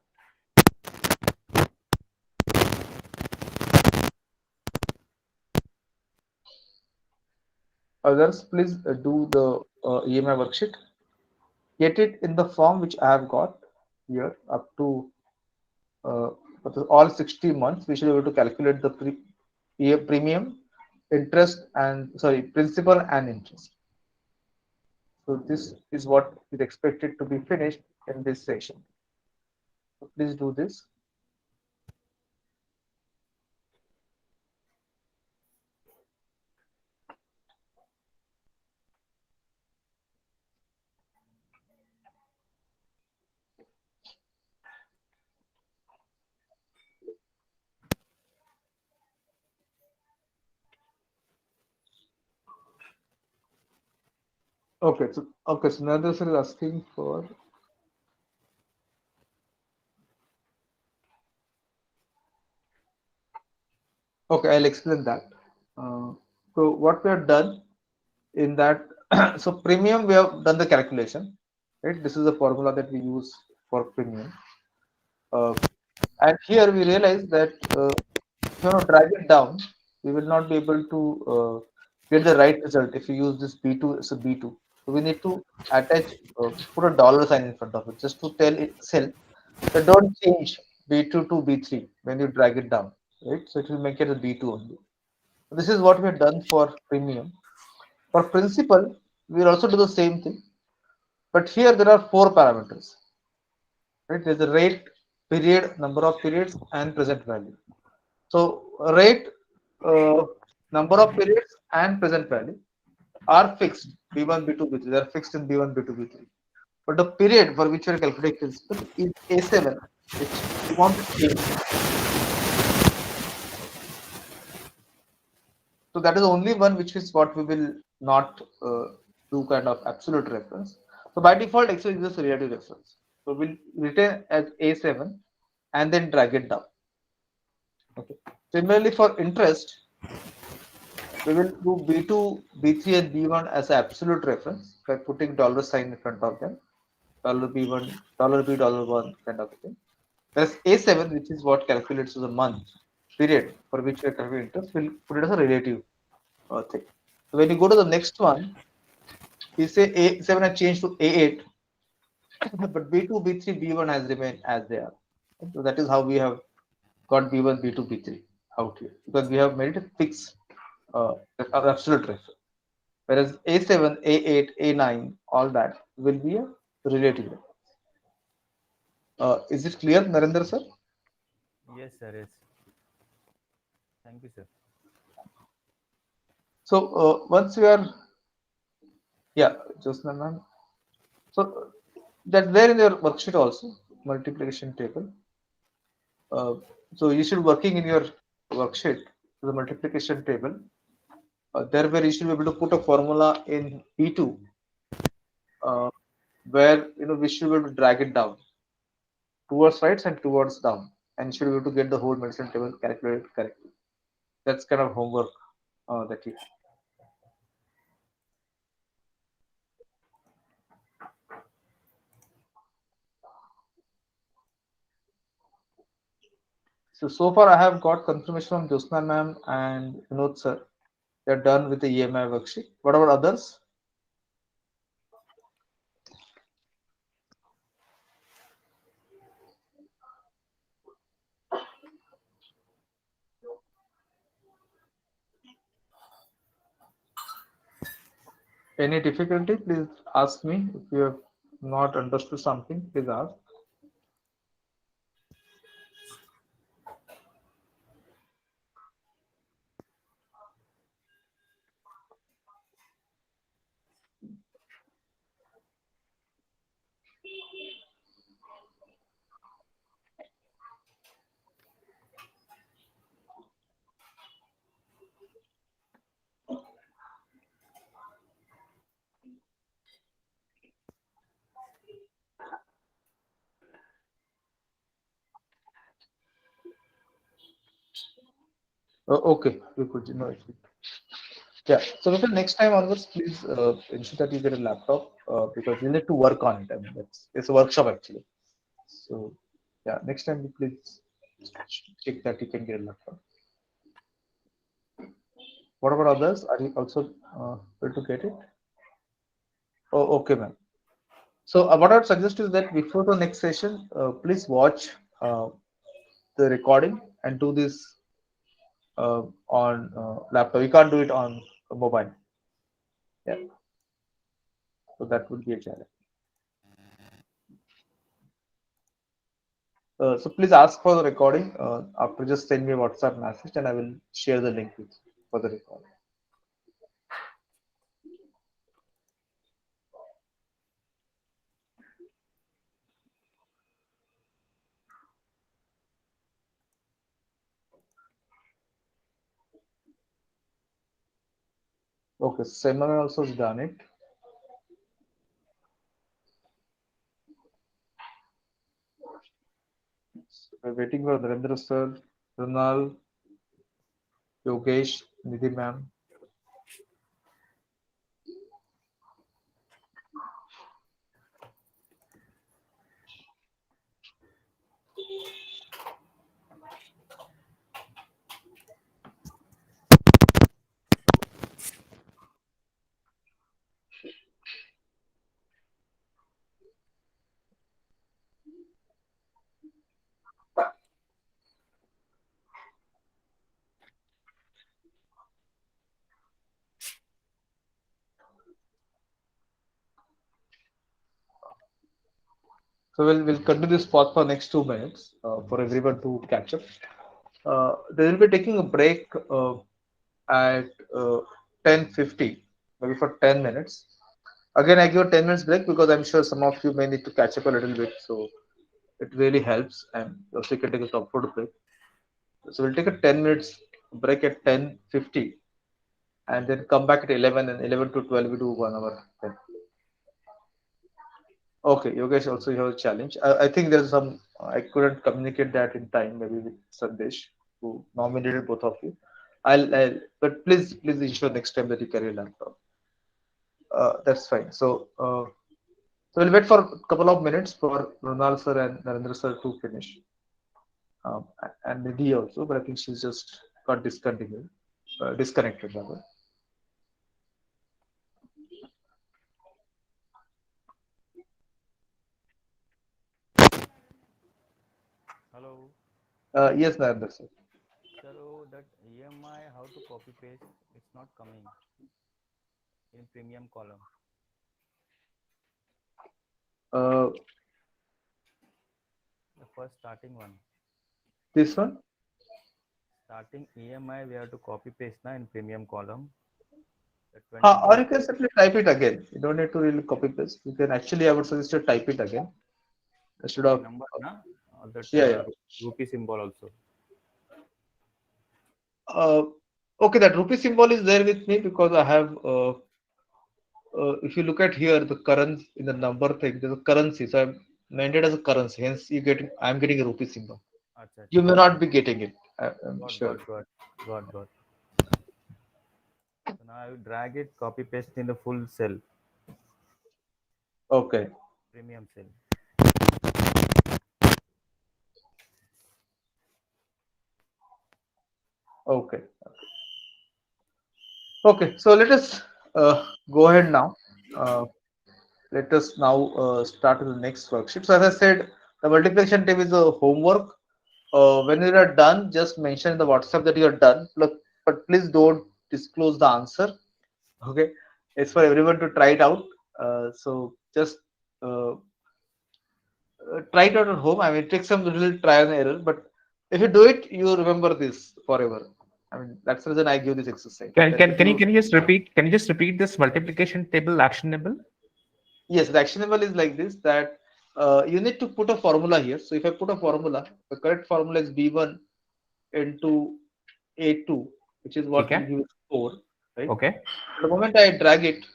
Others, please do the EMI worksheet. Get it in the form which I have got here up to uh, all 60 months. We should be able to calculate the premium, interest, and sorry, principal and interest. So this is what is expected to be finished in this session. So please do this. So Nader sir is asking for. Okay, I'll explain that. So what we have done in that, so premium we have done the calculation, right? This is the formula that we use for premium. Uh, and here we realize that if you want to drag it down, we will not be able to get the right result if you use this B2 as a B2. So we need to attach, put a dollar sign in front of it just to tell itself that don't change B2 to B3 when you drag it down, right? So it will make it a B2 only. This is what we have done for premium. For principal, we will also do the same thing, but here there are four parameters, right? There's a rate, period, number of periods, and present value. So rate, uh, number of periods, and present value are fixed. B1, B2, B3. They are fixed in B1, B2, B3. But the period for which you are calculating principal is A7, which we want to change. So that is only one which is what we will not do kind of absolute reference. So by default, Excel uses relative reference. So we'll retain as A7 and then drag it down. Okay. Similarly, for interest, we will do B2, B3, and B1 as absolute reference by putting dollar sign in front of them. Dollar B1, dollar B, $1 kind of thing. Whereas A7, which is what calculates the month period for which we are calculating interest, we'll put it as a relative thing. So when you go to the next one, you say A7 has changed to A8, but B2, B3, B1 has remained as they are. So that is how we have got B1, B2, B3 out here because we have made it a fixed absolute reference. Whereas A7, A8, A9, all that will be a relative. Is it clear, Narendra sir? Yes, sir. Yes. Thank you, sir. So once you are, yeah, Josna ma'am. So that's there in your worksheet also, multiplication table. So you should working in your worksheet the multiplication table. There where you should be able to put a formula in P2 uh, where we should be able to drag it down towards right and towards down and you should be able to get the whole multiplication table calculated correctly. That's kind of homework that you. So far I have got confirmation from Josna ma'am and Vinod sir They're done with the EMI worksheet. What about others? Any difficulty? Please ask me. If you have not understood something, please ask. Okay, you could know it. Yeah. So Vipul, next time onwards, please ensure that you get a laptop because you need to work on it. I mean, it's a workshop actually. So yeah, next time please check that you can get a laptop. What about others? Are you also able to get it? Oh, okay, ma'am. So what I would suggest is that before the next session, please watch uh, the recording and do this on laptop. You can't do it on a mobile. Yeah. So that would be a challenge. So please ask for the recording after just send me a WhatsApp message and I will share the link with you for the recording. Okay, Simon also has done it. So we're waiting for Narendra sir, Runal, Yogesh, Nidhi ma'am. So we'll continue this part for next 2 minutes for everyone to catch up. They will be taking a break at 10:50, maybe for 10 minutes. Again, I give a 10 minutes break because I'm sure some of you may need to catch up a little bit. So it really helps, and also you can take a top food break. So we'll take a 10 minutes break at 10:50 and then come back at 11 and 11 to 12 we do 1 hour. Then. Okay, Yogesh also you have a challenge. I think there's some I couldn't communicate that in time maybe with Sandesh who nominated both of you. But please ensure next time that you carry a laptop. That's fine. So we'll wait for a couple of minutes for Ronald sir and Narendra sir to finish. And Nidhi also, but I think she's just got disconnected rather. Hello. Yes, Narendra sir. So that EMI, how to copy paste? It's not coming in premium column. Uh, The first starting one. this one. Starting EMI, we have to copy paste na in premium column. The Or 20%. you can simply type it again. You don't need to really copy paste. You can actually, I would suggest you type it again instead Okay, of. number na? That Yeah, yeah. rupee symbol also. Uh, okay, that rupee symbol is there with me because I have. If you look at here, the currency in the number thing, there's a currency. So I'm named it as a currency. Hence, I'm getting a rupee symbol. Acha, You acha. may not be getting it. I'm Got, sure. got. So now I will drag it, copy paste in the full cell, Okay. premium cell. Okay. Okay, so let us go ahead now. Uh, Let us now start with the next worksheet. So as I said, the multiplication table is a homework. When you are done, just mention in the WhatsApp that you are done. Look, but please don't disclose the answer. Okay, it's for everyone to try it out. So just uh, try it out at home. I mean, it takes some little trial and error, but if you do it, you remember this forever. I mean, that's the reason I give this exercise. Can That can if can you you can you just repeat? Can you just repeat this multiplication table actionable? Yes, the actionable is like this that you need to put a formula here. So if I put a formula, the correct formula is B1 into A2, which is what will Okay. give 4, right? Okay. The moment I drag it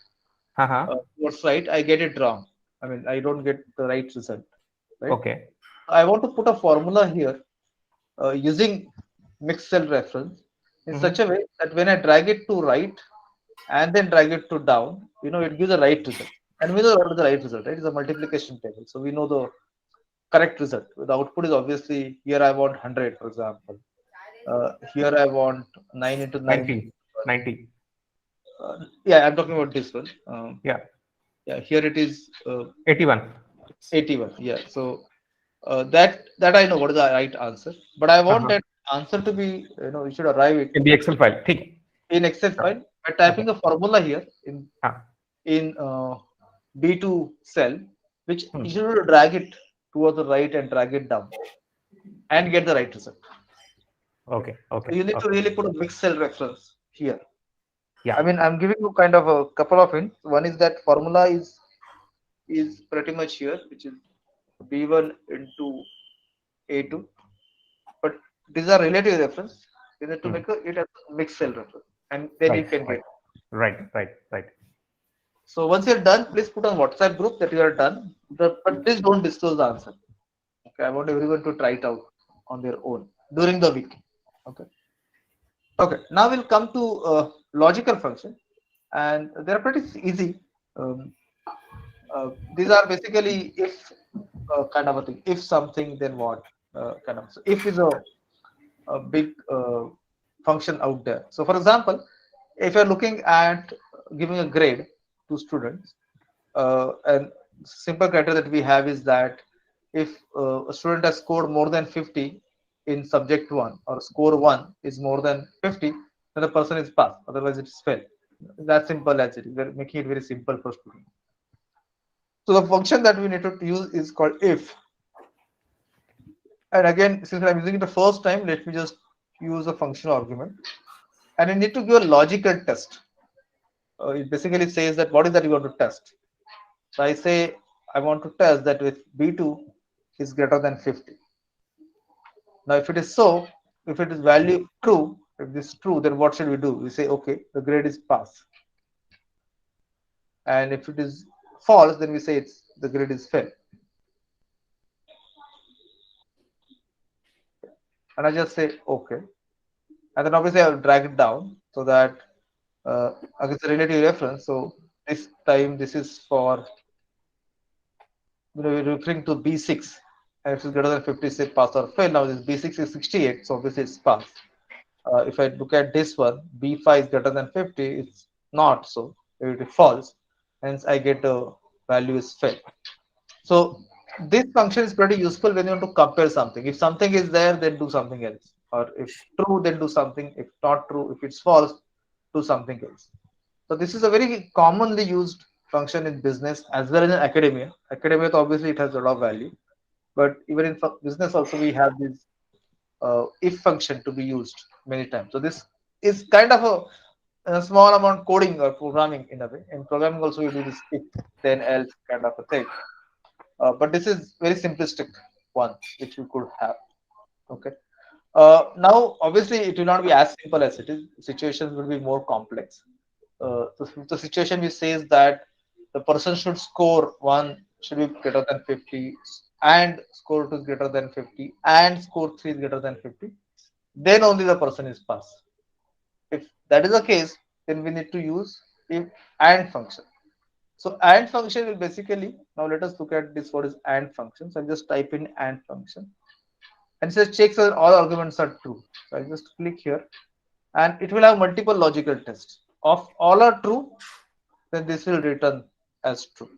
Uh-huh. towards right, I get it wrong. I mean, I don't get the right result, right? Okay. I want to put a formula here using mixed cell reference in Mm-hmm. such a way that when I drag it to right and then drag it to down, it gives the right result. And we know what is the right result, right? It's a multiplication table. So we know the correct result. The output is obviously here I want 100, for example. Here I want 9 into 9. 90. 90. Yeah, I'm talking about this one. Yeah. Yeah, here it is 81. 81. Yeah, so that I know what is the right answer, but I want Uh-huh. that answer to be, you should arrive it In the Excel file. Thick. in Excel Sure. file by Okay. typing a formula here Ah. in B2 cell, which Hmm. you should drag it towards the right and drag it down and get the right result. Okay. So Okay. you need to Okay. really put a mixed cell reference here. Yeah. I mean, I'm giving you kind of a couple of hints. One is that formula is pretty much here, which is B1 into A2. But these are relative reference. You need to Hmm. make it as a mixed cell reference, and then you Right. can get. Right. Right. Right. Right. So once you're done, please put on WhatsApp group that you are done. But please don't disclose the answer. Okay, I want everyone to try it out on their own during the week. Okay. Okay. Now we'll come to logical function, and they're pretty easy. Um, these are basically if kind of a thing. If something, then what kind of. So if is a big function out there. So for example, if you're looking at giving a grade to students, and simple criteria that we have is that if a student has scored more than 50 in subject 1 or score 1 is more than 50, then the person is passed, otherwise it is fail. That's simple as it is. We're making it very simple for students. So the function that we need to use is called if. And again, since I'm using it the first time, let me just use a functional argument. And you need to give a logical test. It basically says that what is that you want to test. So I say I want to test that if B2 is greater than 50. Now, if it is so, if it is value true, if this is true, then what should we do? We say, okay, the grade is pass. And if it is false, then we say it's the grade is fail. And I just say, okay. And then obviously I'll drag it down so that against the relative reference. So this time this is for we're referring to B6, and if it's greater than 50, say pass or fail. Now this B6 is 68, so obviously it's pass. If I look at this one, B5 is greater than 50, it's not so. It is false, hence I get a value is fail. So this function is pretty useful when you want to compare something. If something is there, then do something else, or if true, then do something. If not true, if it's false, do something else. So this is a very commonly used function in business as well as in academia. Academia, obviously, it has a lot of value, but even in business also we have this if function to be used many times. So this is kind of a small amount coding or programming in a way. In programming also we do this if then else kind of a thing. But this is very simplistic one which we could have. Okay. Now, obviously, it will not be as simple as it is. Situations will be more complex. The situation we say is that the person should score 1 should be greater than 50 and score 2 is greater than 50 and score 3 is greater than 50. Then only the person is passed. If that is the case, then we need to use if and function. So and function will basically, now let us look at this, what is and function. So I just type in and function and it says checks whether all arguments are true. So I just click here and it will have multiple logical tests. of all are true, then this will return as true.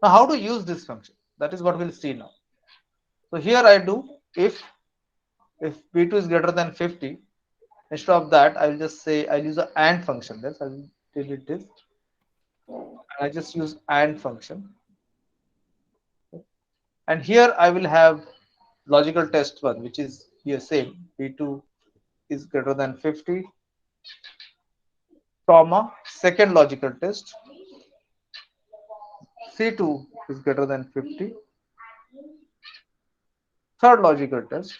Now, how to use this function? That is what we'll see now. So here I do if b2 is greater than 50. Instead of that, I will just say I'll use the AND function. This I will delete this. I just use AND function, and here I will have logical test one, which is here same b2 is greater than 50, comma second logical test c2 is greater than 50, third logical test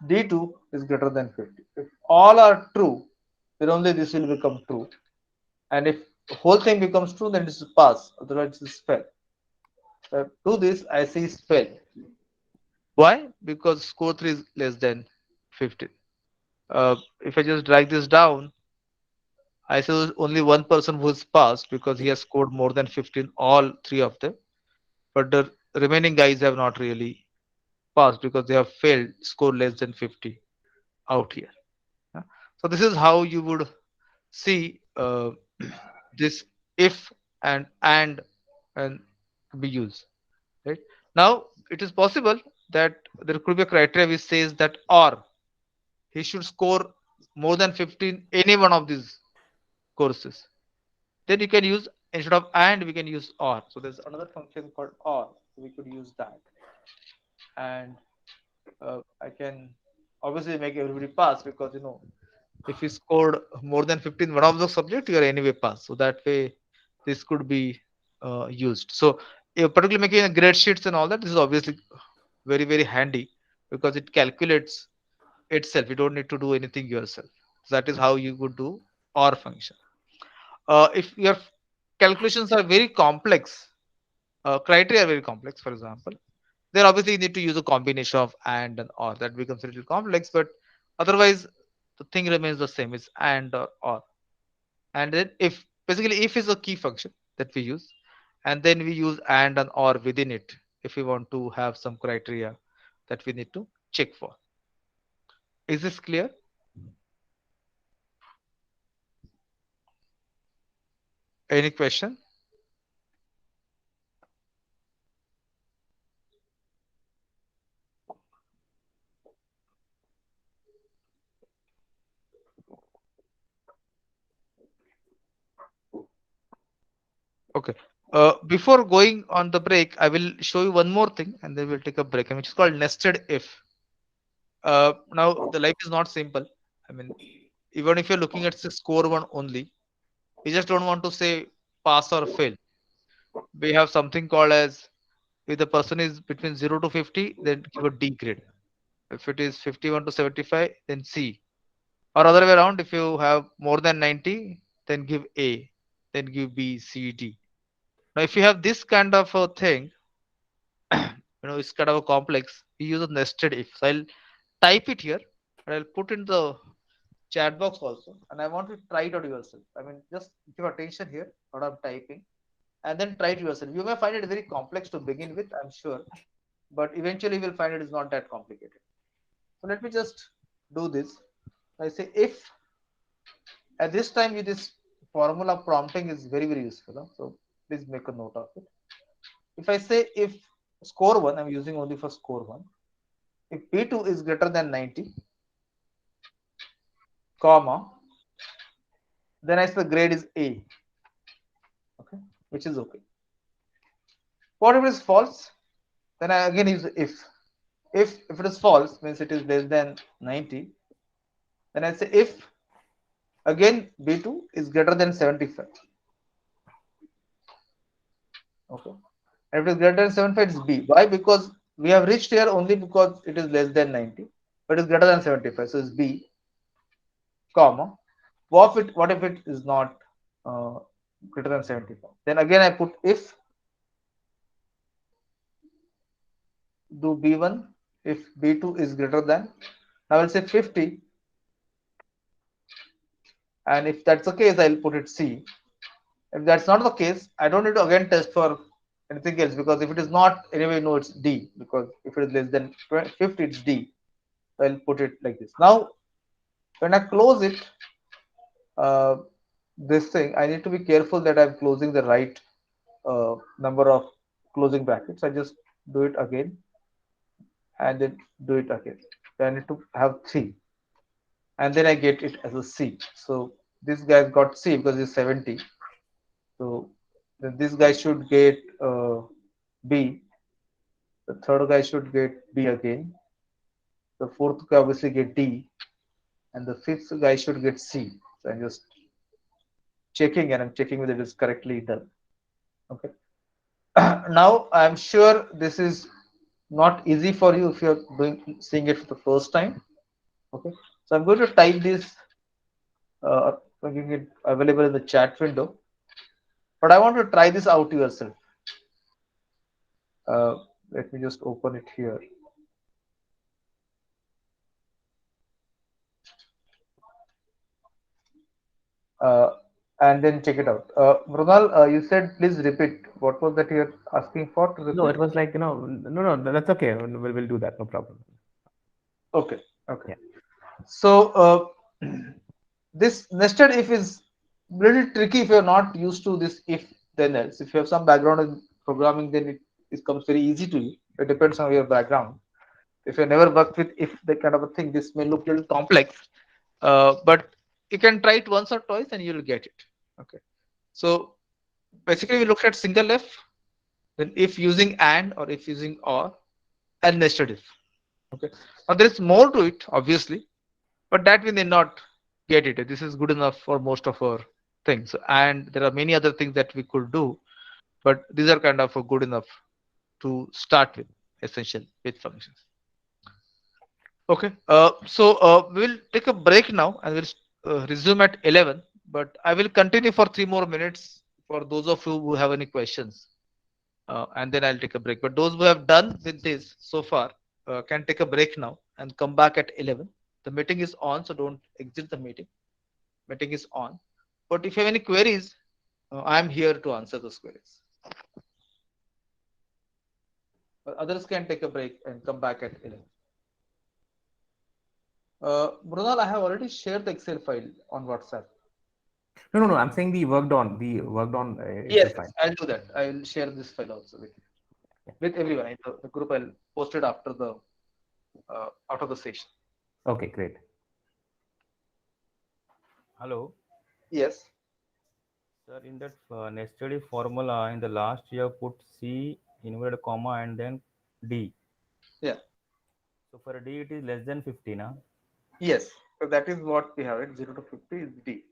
d2 is greater than 50. If all are true, then only this will become true, and if the whole thing becomes true, then it is pass, otherwise it is fail. So do this, I see is fail. Why? Because score 3 is less than 15. If I just drag this down, I see only one person who is passed because he has scored more than 15, all three of them. But the remaining guys have not really passed because they have failed, scored less than 50 out here. Yeah. So this is how you would see this if and be used. Right now, it is possible that there could be a criteria which says that or he should score more than 15 any one of these courses. Then you can use instead of and we can use or. So there's another function called or. So we could use that, and I can obviously make everybody pass because if you scored more than 15 one of the subject, you are anyway pass. So that way, this could be used. So particularly making a grade sheets and all that, this is obviously very handy because it calculates itself. You don't need to do anything yourself. So that is how you would do or function. If your calculations are very complex, criteria are very complex, for example, then obviously you need to use a combination of and or. That becomes a little complex, but otherwise the thing remains the same. It's and or. And then if basically if is a key function that we use, and then we use and or within it if we want to have some criteria that we need to check for. Is this clear? Any question? Okay. Before going on the break, I will show you one more thing and then we'll take a break, which is called nested if. Now, the life is not simple. I mean, even if you're looking at the score one only, we just don't want to say pass or fail. We have something called as if the person is between 0 to 50, then give a D grade. If it is 51 to 75, then C. Or other way around, if you have more than 90, then give A, then give B, C, D. Now, if you have this kind of a thing, it's kind of a complex. We use a nested if. So I'll type it here, and I'll put in the chat box also, and I want to try it out yourself. I mean, just give attention here, what I'm typing, and then try it yourself. You may find it very complex to begin with, I'm sure, but eventually you will find it is not that complicated. So let me just do this. I say if at this time with this formula prompting is very useful. So please make a note of it. If I say if score 1, I'm using only for score 1. If P2 is greater than 90, comma, then I say the grade is A, okay, which is okay. What if it is false? Then I again use if. If it is false, means it is less than 90, then I say if again B2 is greater than 75. Okay. And if it is greater than 75, it's B. Why? Because we have reached here only because it is less than 90, but it is greater than 75. So it's B, comma. What if it is not greater than 75? Then again I put if do B1 if B2 is greater than, now I'll say 50, and if that's the case, I'll put it C. If that's not the case, I don't need to again test for anything else because if it is not, anyway, no, it's D because if it is less than 50, it's D. So I'll put it like this. Now, When I close it, uh, this thing, I need to be careful that I'm closing the right number of closing brackets. I just do it again and then do it again. So I need to have 3 and then I get it as a C. So this guy's got C because he's 70. So then this guy should get B. The third guy should get B again. The fourth guy obviously get D, and the fifth guy should get C. So I'm just checking and I'm checking whether it is correctly done. Okay. Now I'm sure this is not easy for you if you're seeing it for the first time. Okay. So I'm going to type this, making it available in the chat window. But I want to try this out yourself. Uh, Let me just open it here. Uh, and then check it out. Mrunal, you said please repeat. What was that you're asking for to No, repeat? it was like, no, that's okay. We'll do that. No problem. Okay, okay. Yeah. So this nested if is really tricky if you're not used to this if then else. If you have some background in programming, then it comes very easy to you. It depends on your background. If you never worked with if that kind of a thing, this may look a little complex, but you can try it once or twice and you'll get it. Okay. So basically, we looked at single if, then if using and or if using or, and nested if. Okay. Now there is more to it, obviously, but that we need not get it. This is good enough for most of our things, and there are many other things that we could do, but these are kind of good enough to start with, essential with functions. Okay, so we'll take a break now and we'll resume at 11, but I will continue for 3 more minutes for those of you who have any questions, and then I'll take a break. But those who have done with this so far can take a break now and come back at 11. The meeting is on, so don't exit the meeting. Meeting is on. But if you have any queries, I'm here to answer those queries. But others can take a break and come back at 11. Brunal, I have already shared the Excel file on WhatsApp. No. I'm saying the worked on Excel Yes, file. I'll do that. I will share this file also with everyone. In the group, I'll post it after the out of the session. Okay, great. Hello. Yes. Sir, in that nested if formula, in the last you have put C inverted comma and then D. Yeah. So for D, it is less than 50, na? Yes. So that is what we have. It 0 to 50 is D.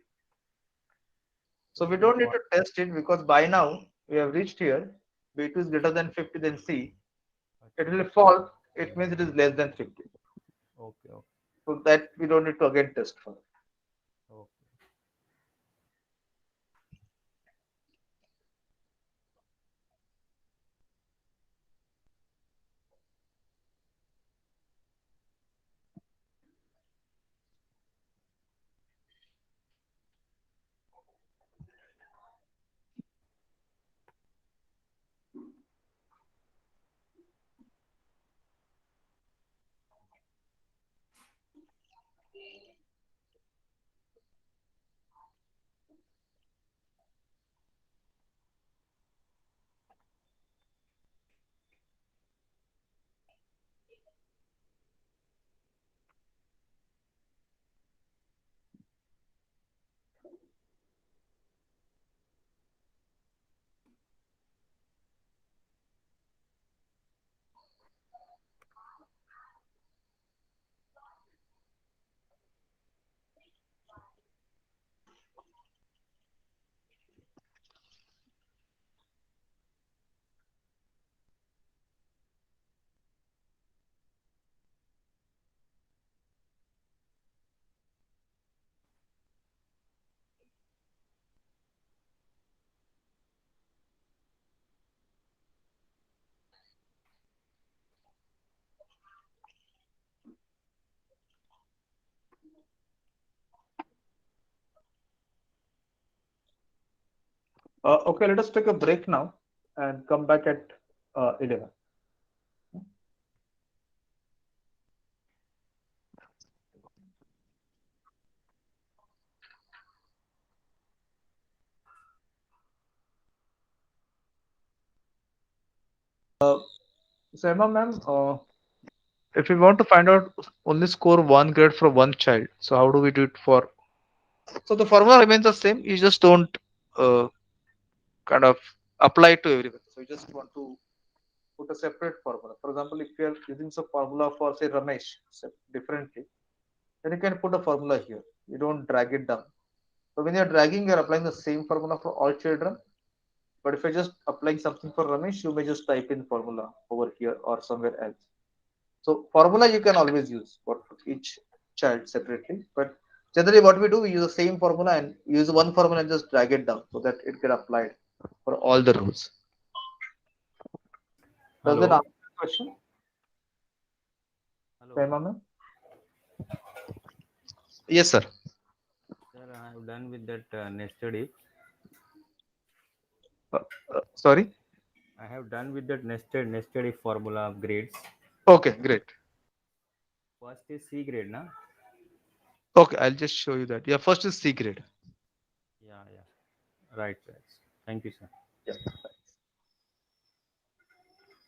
So So we in that don't need to test it because by now we have reached here. B2 is greater than 50 than C. It will fall. It means it is less than 50. okay, okay, So that we don't need to again test for. okay. Okay, let us take a break now and come back at 11. So Emma ma'am, if we want to find out only score one grade for one child, so how do we do it for? So the formula remains the same. You just don't uh, kind of apply it to everyone. So you just want to put a separate formula. For example, if you are using some formula for say Ramesh differently, then you can put a formula here. You don't drag it down. So when you're dragging, you're applying the same formula for all children. But if you're just applying something for Ramesh, you may just type in formula over here or somewhere else. So formula you can always use for each child separately. But generally what we do, we use the same formula and use one formula and just drag it down so that it get applied for all the rules. Does that Hello. answer the question, Hello. Prema ma'am? Yes, sir. Sir, I have done with that nested if. Uh, Sorry. I have done with that nested if formula of grades. Okay, great. First is C grade, na? Okay, I'll just show you that. Yeah, first is C grade. Yeah, yeah. Right, right. Thank you, sir. Yeah.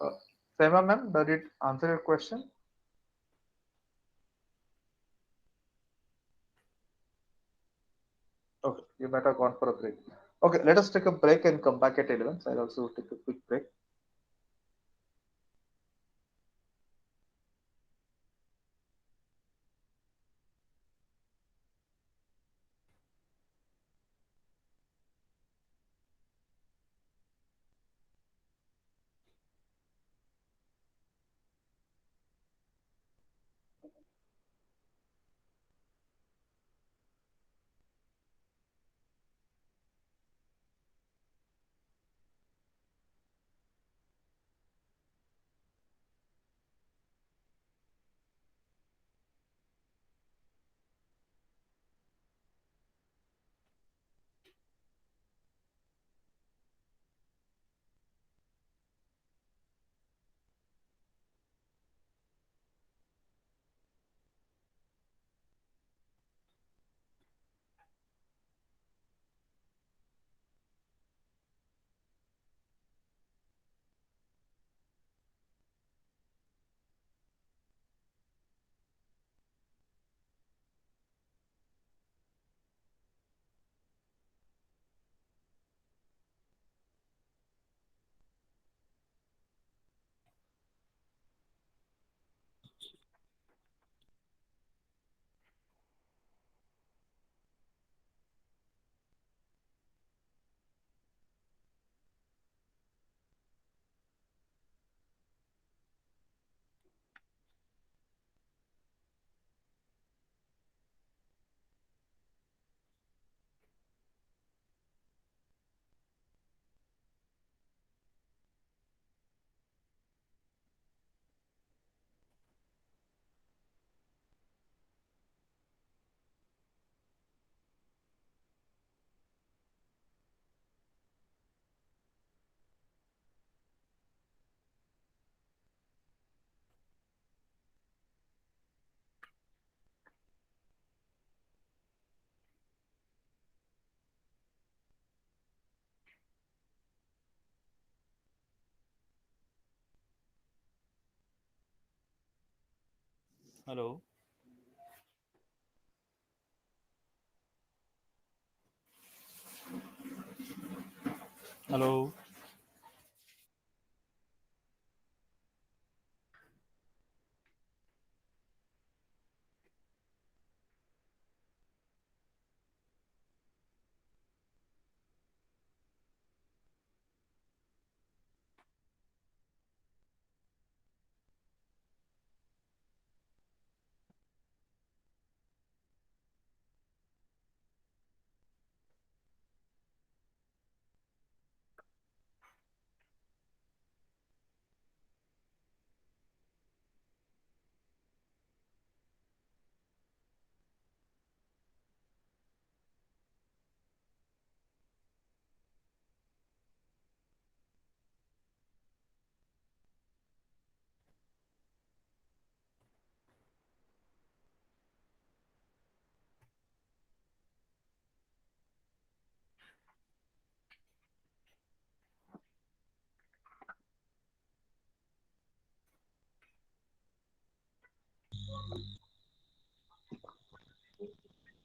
Uh, Prema ma'am, did it answer your question? Okay, you might have gone for a break. Okay, let us take a break and come back at 11. So I'll also take a quick break. Hello. Hello.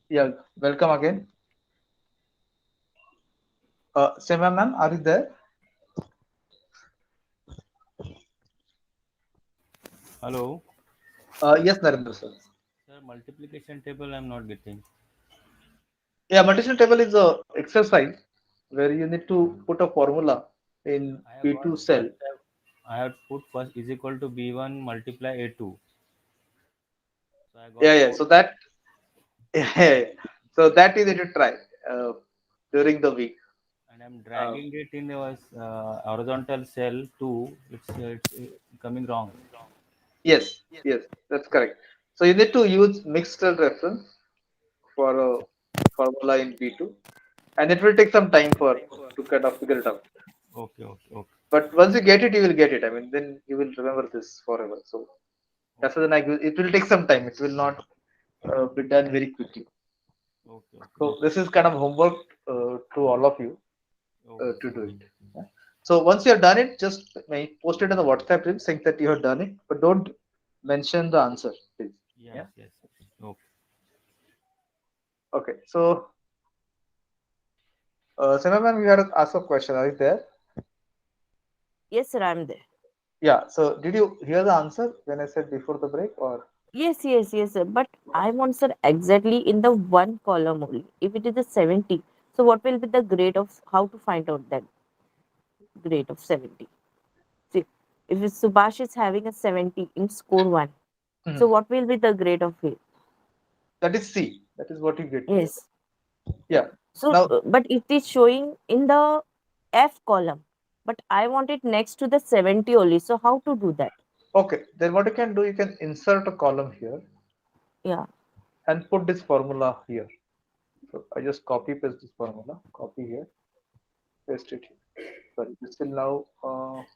Yeah, welcome again. Sema ma'am, are you there? Hello. Yes, Narendra sir. Sir, multiplication table I'm not getting. Yeah, multiplication table is a exercise where you need to put a formula in I have got B2 cell. I have put first is equal to B1 multiply A2. So I got Yeah, yeah. 4 So that, yeah, yeah, yeah. So that you need to try uh, during the week. and I'm Uh, dragging it in a horizontal cell 2. It's coming wrong. yes, yes, that's correct. So you need to use mixed cell reference for a formula in B2, and it will take some time for to kind of figure it out. Okay, okay, okay, But once you get it, you will get it. I mean, then you will remember this forever. So that's okay, the like it will take some time. It will not be done very quickly. okay, okay, So this is kind of homework to all of you okay, to sir. do it. Yeah. So once you have done it, just post it in the WhatsApp group saying that you have done it, but don't mention the answer, please. Yes, Yeah. yes, yes. Okay. Okay. So, Sima ma'am, you had to ask a question. Are you there? Yes, sir, I'm there. Yeah. So, did you hear the answer when I said before the break, or Yes, sir. But I want, sir, exactly in the one column only. If it is a 70, so what will be the grade of how to find out that grade of 70? See, if Subhash is having a 70 in score one, so Mhm. what will be the grade of it? That is C? That is what you get. Yes. Yeah. So, Now, but it is showing in the F column, but I want it next to the 70 only. So, how to do that? okay. Then what you can do, you can insert a column here Yeah. and put this formula here. So I just copy paste this formula. Copy here, paste it here. Sorry, this will now.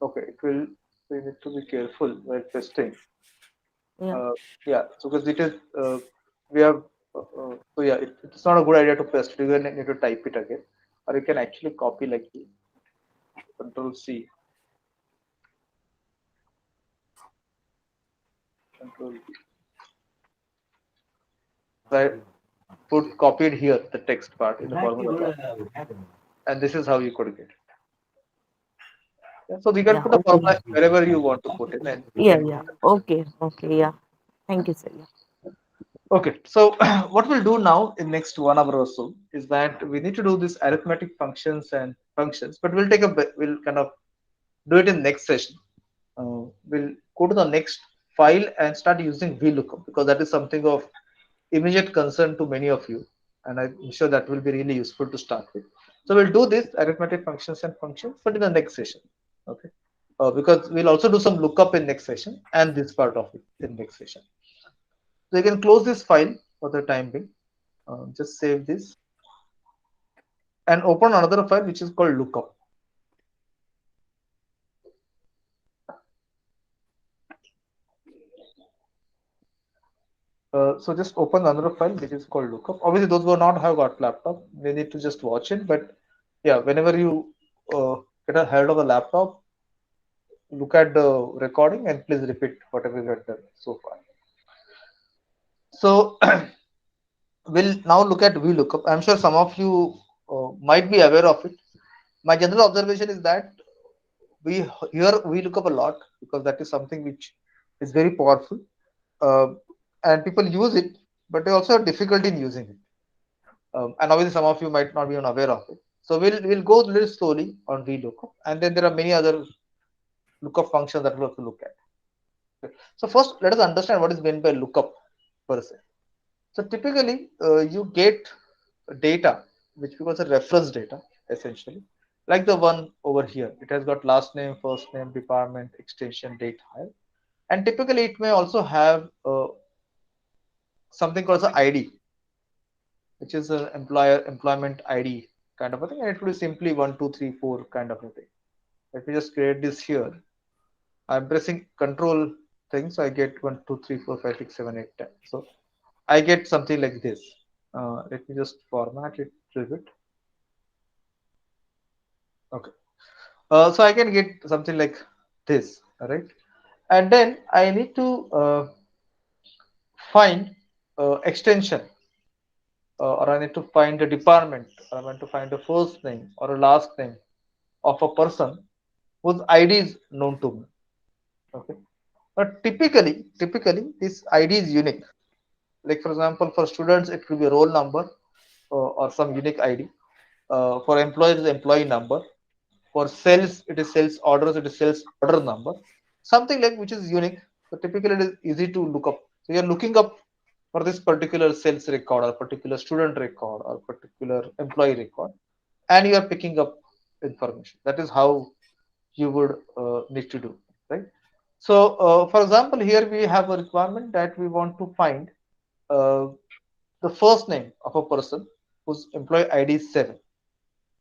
Okay, it will. We need to be careful while pasting. Yeah. Uh, yeah, so because it is we have so yeah, it's not a good idea to paste it. You need to type it again, or you can actually copy like this. Control C, Control V. So I put copied here the text part in the formula part, and this is how you could get it. Yeah, so you can Yeah. put a Okay. formula wherever you want to put it, and you Yeah. can get Yeah. the answer. Okay. Okay. Yeah. Thank you, sir. Yeah. Okay, so what we'll do now in next 1 hour or so is that we need to do this arithmetic functions and functions, but we'll take a we'll kind of do it in next session. We'll go to the next file and start using Vlookup because that is something of immediate concern to many of you, and I'm sure that will be really useful to start with. So we'll do this arithmetic functions and functions, but in the next session. Okay, because we'll also do some lookup in next session and this part of it in next session. So you can close this file for the time being. Just save this and open another file which is called lookup. So just open another file which is called lookup. Obviously, those who not have got laptop, they need to just watch it. But yeah, whenever you get a hold of the laptop, look at the recording and please repeat whatever you have done so far. So we'll now look at VLOOKUP. I'm sure some of you might be aware of it. My general observation is that we hear VLOOKUP a lot because that is something which is very powerful, uh, and people use it, but they also have difficulty in using it. And obviously, some of you might not be even aware of it. So we'll go a little slowly on VLOOKUP, and then there are many other lookup functions that we'll have to look at. Okay. So first, let us understand what is meant by lookup per se. So typically, you get data which becomes a reference data essentially, like the one over here. It has got last name, first name, department, extension, date, hire, and typically it may also have something called the ID, which is an employment ID kind of a thing, and it will be simply 1 2 3 4 kind of a thing. Let me just create this here. I'm pressing Control thing, so I get 1 2 3 4 5 6 7 8 10. So I get something like this. Let me just format it a little bit. Okay. So I can get something like this, all right? and then I need to find extension, or I need to find a department, or I want to find a first name or a last name of a person whose ID is known to me. Okay, but typically this ID is unique. Like for example, for students it will be a roll number, or some unique ID. For employees, the employee number. For sales, it is sales orders, it is sales order number. Something like which is unique. So typically it is easy to look up. So you're looking up for this particular sales record or particular student record or particular employee record, and you are picking up information. That is how you would need to do, right? So, for example, here we have a requirement that we want to find uh, the first name of a person whose employee ID is 7.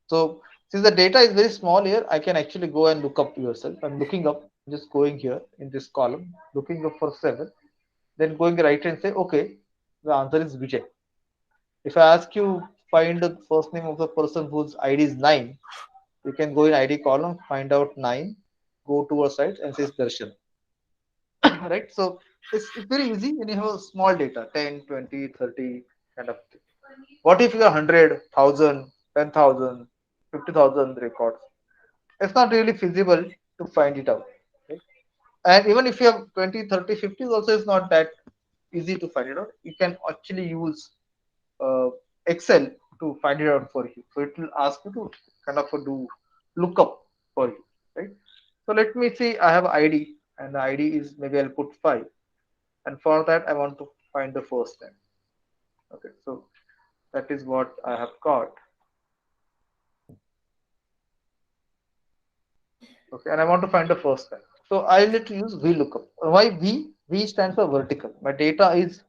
So since the data is very small here, I can actually go and look up yourself. I'm looking up, just going here in this column, looking up for 7, then going right and say, okay, the answer is Vijay. If I ask you find the first name of the person whose ID is 9, you can go in ID column, find out 9, go to our site and says Darshan. Right? So it's very easy when you have a small data, 10, 20, 30 kind of thing. What if you have 100, 1,000, 10,000, 50,000 records? It's not really feasible to find it out. Okay? And even if you have 20, 30, 50, also it's not that easy to find it out. You can actually use uh, Excel to find it out for you. So it will ask you to kind of do lookup for you, right? So let me see, I have ID and the ID is maybe I'll put 5. And for that, I want to find the first name. Okay, so that is what I have got. Okay, and I want to find the first name. So I need to use VLOOKUP. Why V? V stands for vertical. My data is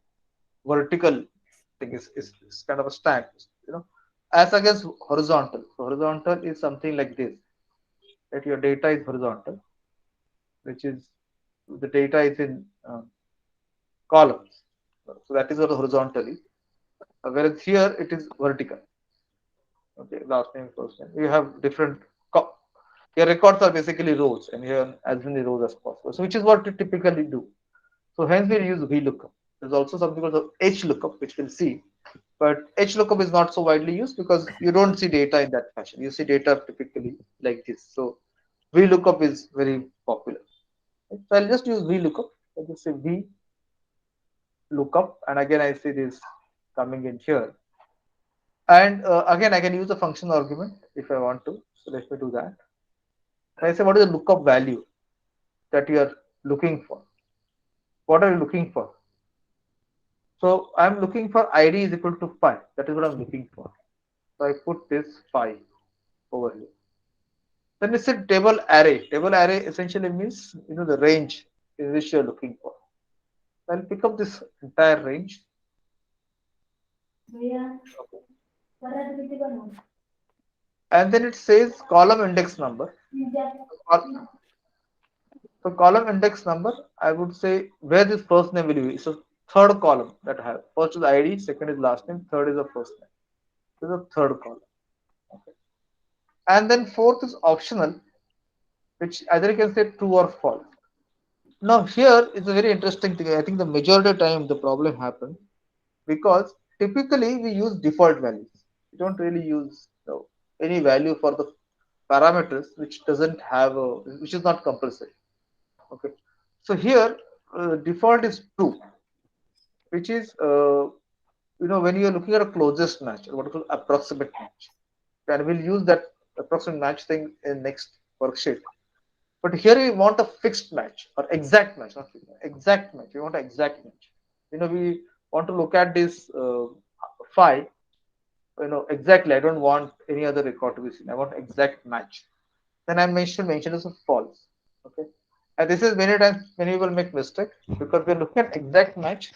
vertical thing is kind of a stack, as against horizontal. So horizontal is something like this, that your data is horizontal, which is the data is in columns. So that is what the horizontal is. Whereas here it is vertical. Okay, last name, first name. You have different. Your records are basically rows, and you have as many rows as possible. So which is what we typically do. So hence we use VLOOKUP. There's also something called the HLOOKUP, which we'll see. But HLOOKUP is not so widely used because you don't see data in that fashion. You see data typically like this. So VLOOKUP is very popular. So I'll just use VLOOKUP. I'll just say VLOOKUP, and again I see this coming in here. And again, I can use the function argument if I want to. So let me do that. I say what is the lookup value that you are looking for? What are you looking for? So I'm looking for ID is equal to 5. That is what I'm looking for. So I put this 5 over here. Then we said table array. Table array essentially means the range in which you're looking for. So I'll pick up this entire range. And then it says column index number. So column index number, I would say where this first name will be. So third column that I have. First is ID, second is last name, third is the first name. This is the third column. Okay. And then fourth is optional, which either you can say true or false. Now here is a very interesting thing. I think the majority of time the problem happens because typically we use default values. We don't really use any value for the parameters which doesn't have which is not compulsory. Okay. So here default is true, which is when you're looking at a closest match or what we call approximate match, and we'll use that approximate match thing in next worksheet. But here we want a fixed match or exact match, not fixed, exact match. We want an exact match. We want to look at this phi. Exactly. I don't want any other record to be seen. I want exact match. Then I mention as a false. Okay. And this is many times many people make mistake because we're looking at exact match.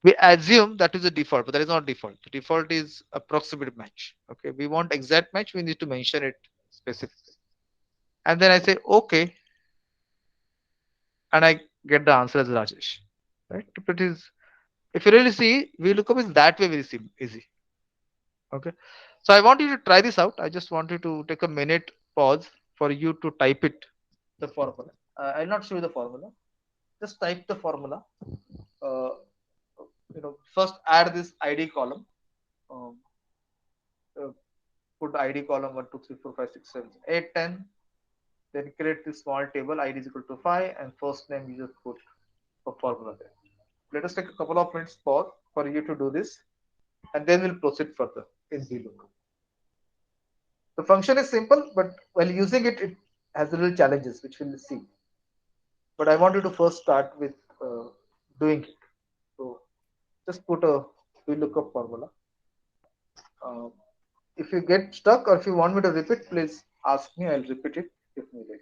We assume that is the default, but that is not default. The default is approximate match. Okay. We want exact match. We need to mention it specifically. And then I say okay, and I get the answer as Rajesh. Right? If you really see, VLOOKUP is that way very easy. Okay. So I want you to try this out. I just want you to take a minute pause for you to type it, the formula. I'll not show you the formula. just type the formula. Uh, First add this ID column. Um, uh, Put ID column 1, 2, 3, 4, 5, 6, 7, 8, 10. Then create this small table ID is equal to 5 and first name you just put a formula there. Let us take a couple of minutes pause for you to do this and then we'll proceed further in Vlookup. The function is simple, but while using it, it has little challenges which we'll see. But I want you to first start with doing it. So just put a Vlookup formula. Uh, if you get stuck or if you want me to repeat, please ask me. I'll repeat it if needed.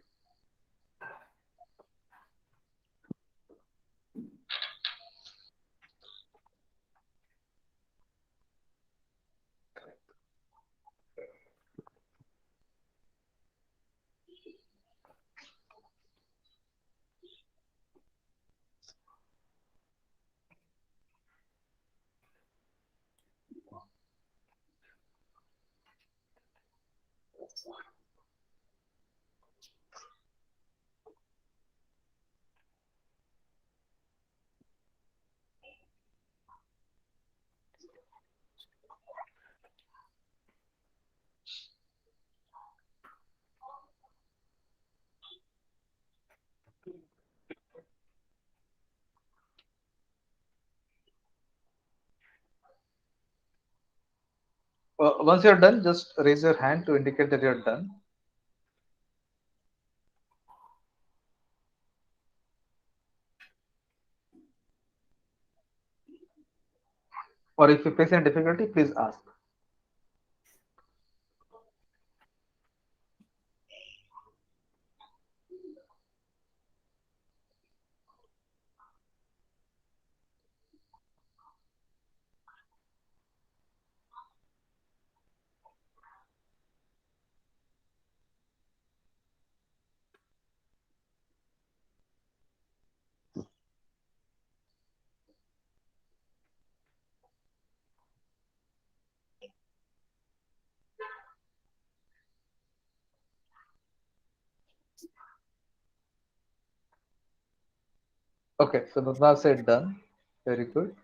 Once you're done, just raise your hand to indicate that you're done. Or if you face any difficulty, please ask. Okay, so Nurna said done. Very good.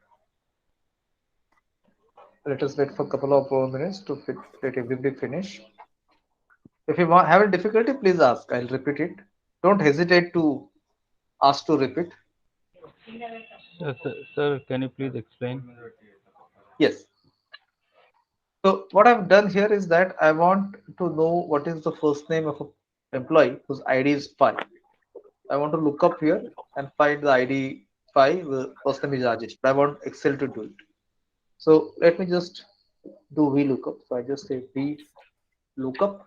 Let us wait for a couple of more minutes to let everybody finish. If you have a difficulty, please ask. I'll repeat it. Don't hesitate to ask to repeat. Sir, can you please explain? Yes. So what I've done here is that I want to know what is the first name of an employee whose ID is 5. I want to look up here and find the ID 5. The first name is Rajesh. But I want Excel to do it. So let me just do VLOOKUP. So I just say VLOOKUP.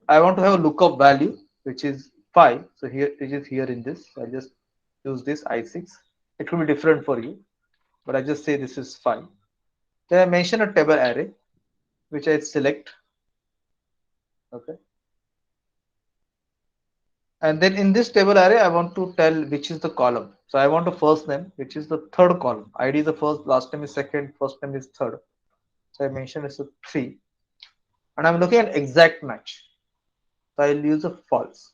I want to have a lookup value which is 5. So here it is here in this. So I just use this I6. It will be different for you, but I just say this is 5. Then I mention a table array which I select. Okay. And then in this table array, I want to tell which is the column. So I want a first name, which is the third column. ID is the first, last name is second, first name is third. So I mention it's a 3. And I'm looking at exact match. So I'll use a false.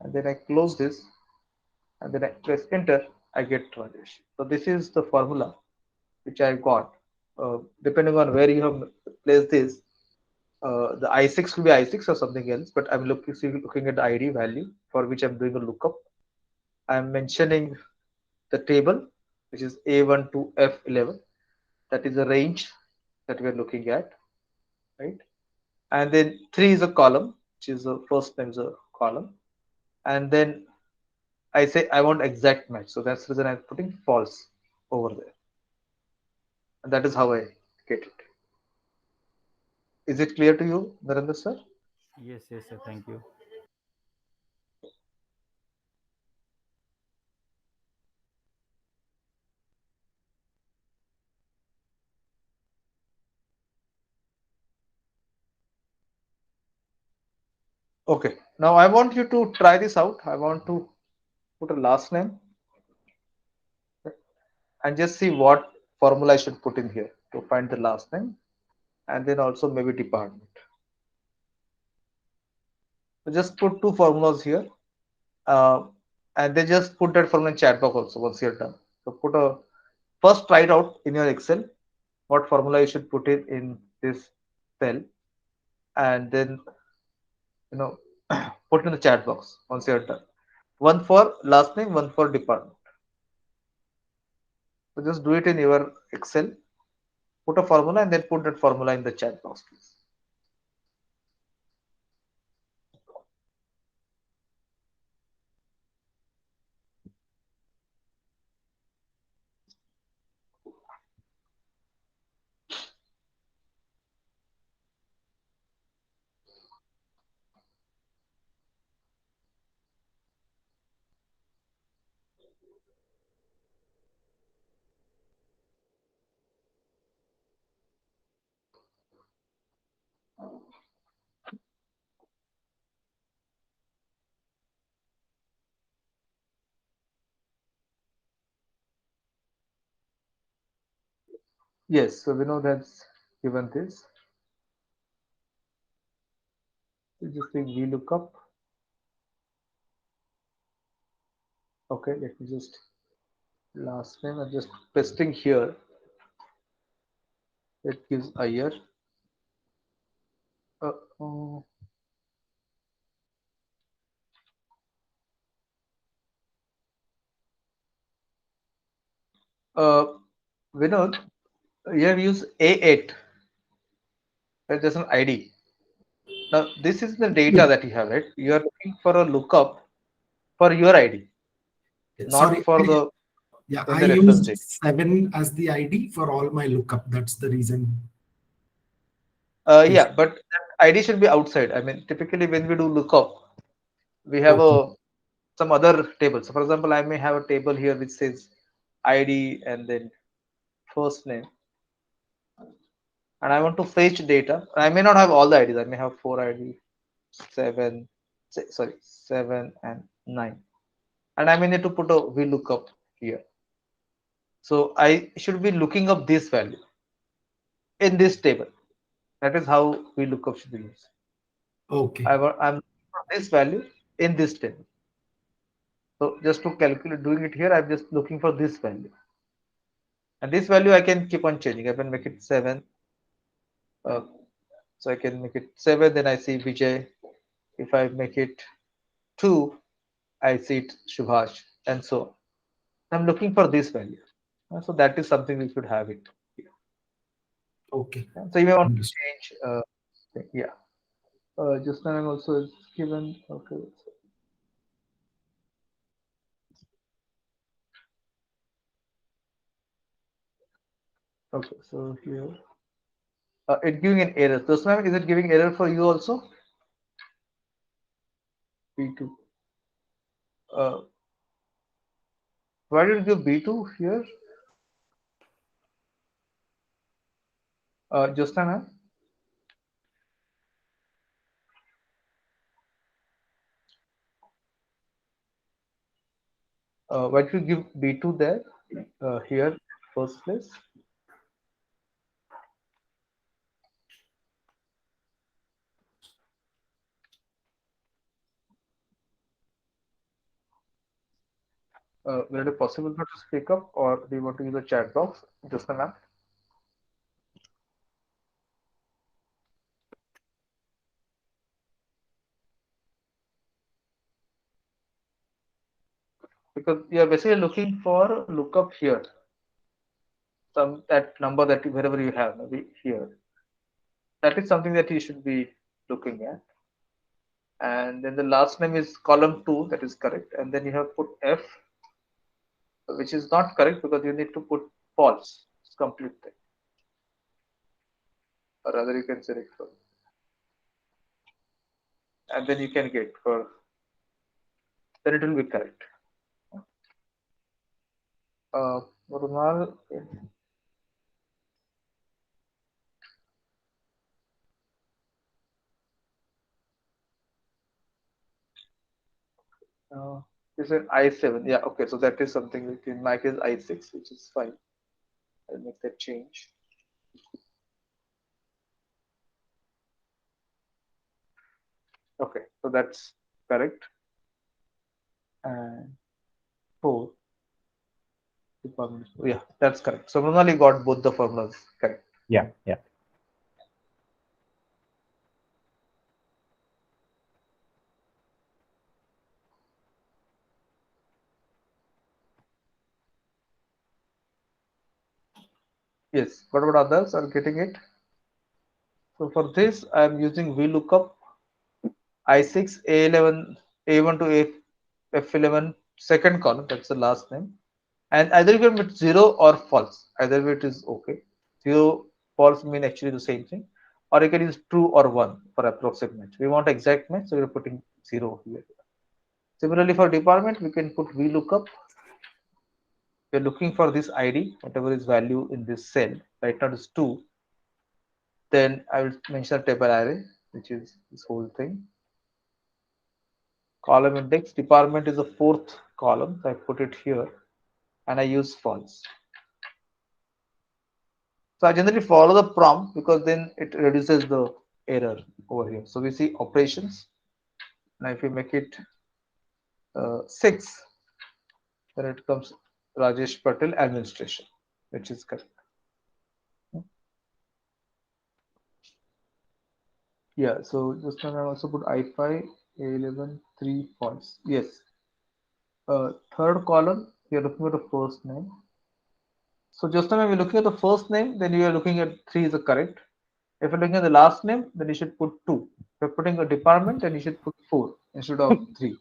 And then I close this and then I press enter, I get Rajesh. So this is the formula which I got. Depending on where you have placed this, the I6 will be I6 or something else, but I'm looking at the ID value for which I'm doing a lookup. I'm mentioning the table, which is A1 to F11. That is the range that we're looking at, right? And then 3 is a column, which is the first name is a column. And then I say I want exact match. So that's the reason I'm putting false over there. And that is how I get it. Is it clear to you, Narendra sir? Yes, sir. Thank you. Okay. Now I want you to try this out. I want to put a last name and just see what formula I should put in here to find the last name and then also maybe department. So just put two formulas here. and they just put that formula in chat box also once you're done. So put a first try it out in your Excel what formula you should put in this cell, and then you know put in the chat box once you're done. One for last name, one for department. So just do it in your Excel, put a formula, and then put that formula in the chat box, please. Yes, so we know that's given this. We just take VLOOKUP. Okay, let me just last name. I'm just pasting here. It gives a year. Uh, uh, uh, Vinod, you have used A8. Right? There's an ID. Now, this is the data Yeah. that you have, right? You are looking for a lookup for your ID, not Sorry. for the Yeah, in I the reference used data. 7 as the ID for all my lookup. That's the reason. Yeah, but that ID should be outside. I mean, typically when we do lookup, we have Okay. a some other table. So, for example, I may have a table here which says ID and then first name, and I want to fetch data. I may not have all the IDs. I may have 4 ID, 7, sorry, 7 and 9, and I may need to put a VLOOKUP here. So I should be looking up this value in this table. That is how VLOOKUP should be used. Okay. I'm looking for this value in this table. So just to calculate doing it here, I'm just looking for this value. And this value I can keep on changing. I can make it 7. Uh, so I can make it 7, then I see Vijay. If I make it 2, I see it Subhash, and so on. I'm looking for this value. So that is something we should have it. Okay. So you may want to Understood. change. Yeah. Just now I'm also given. Okay. Okay. So here, it's giving an error. So now is it giving error for you also? B2. Uh, why did it give B2 here? Just now, why did you give B2 there? Here, first place. Will it be possible to speak up, or do you want to use a chat box? Just now. Because you are basically looking for lookup here, some that number that wherever you have, maybe here. That is something that you should be looking at. And then the last name is column 2, that is correct. And then you have put F, which is not correct because you need to put false. It's complete thing. Or rather, you can select for, and then you can get for, then it will be correct. Normal. Uh, is an I7. Yeah, okay. So that is something which in my case I6, which is fine. I'll make that change. Okay, so that's correct. and 4 department. Yeah, that's correct. So Mrinali got both the formulas correct. Yeah, yeah. Yes. What about others are getting it? So for this, I am using VLOOKUP I6 A11 A1 to F11 second column. That's the last name. And either you can put 0 or false. Either way it is okay. 0, false mean actually the same thing. Or you can use true or 1 for approximate match. We want exact match, so we're putting 0 here. Similarly, for department, we can put VLOOKUP. We're looking for this ID, whatever is value in this cell. Right now it is 2. Then I will mention a table array, which is this whole thing. Column index, department is the fourth column. So I put it here and I use false. So I generally follow the prompt because then it reduces the error over here. So we see operations. Now if we make it 6, then it comes Rajesh Patel administration, which is correct. Yeah, so just now I also put I5, A11, 3 false. Yes. Third column, you're looking at the first name. So just now when we're looking at the first name, then you are looking at 3 is the correct. If you're looking at the last name, then you should put 2. If you're putting a department, then you should put 4 instead of 3.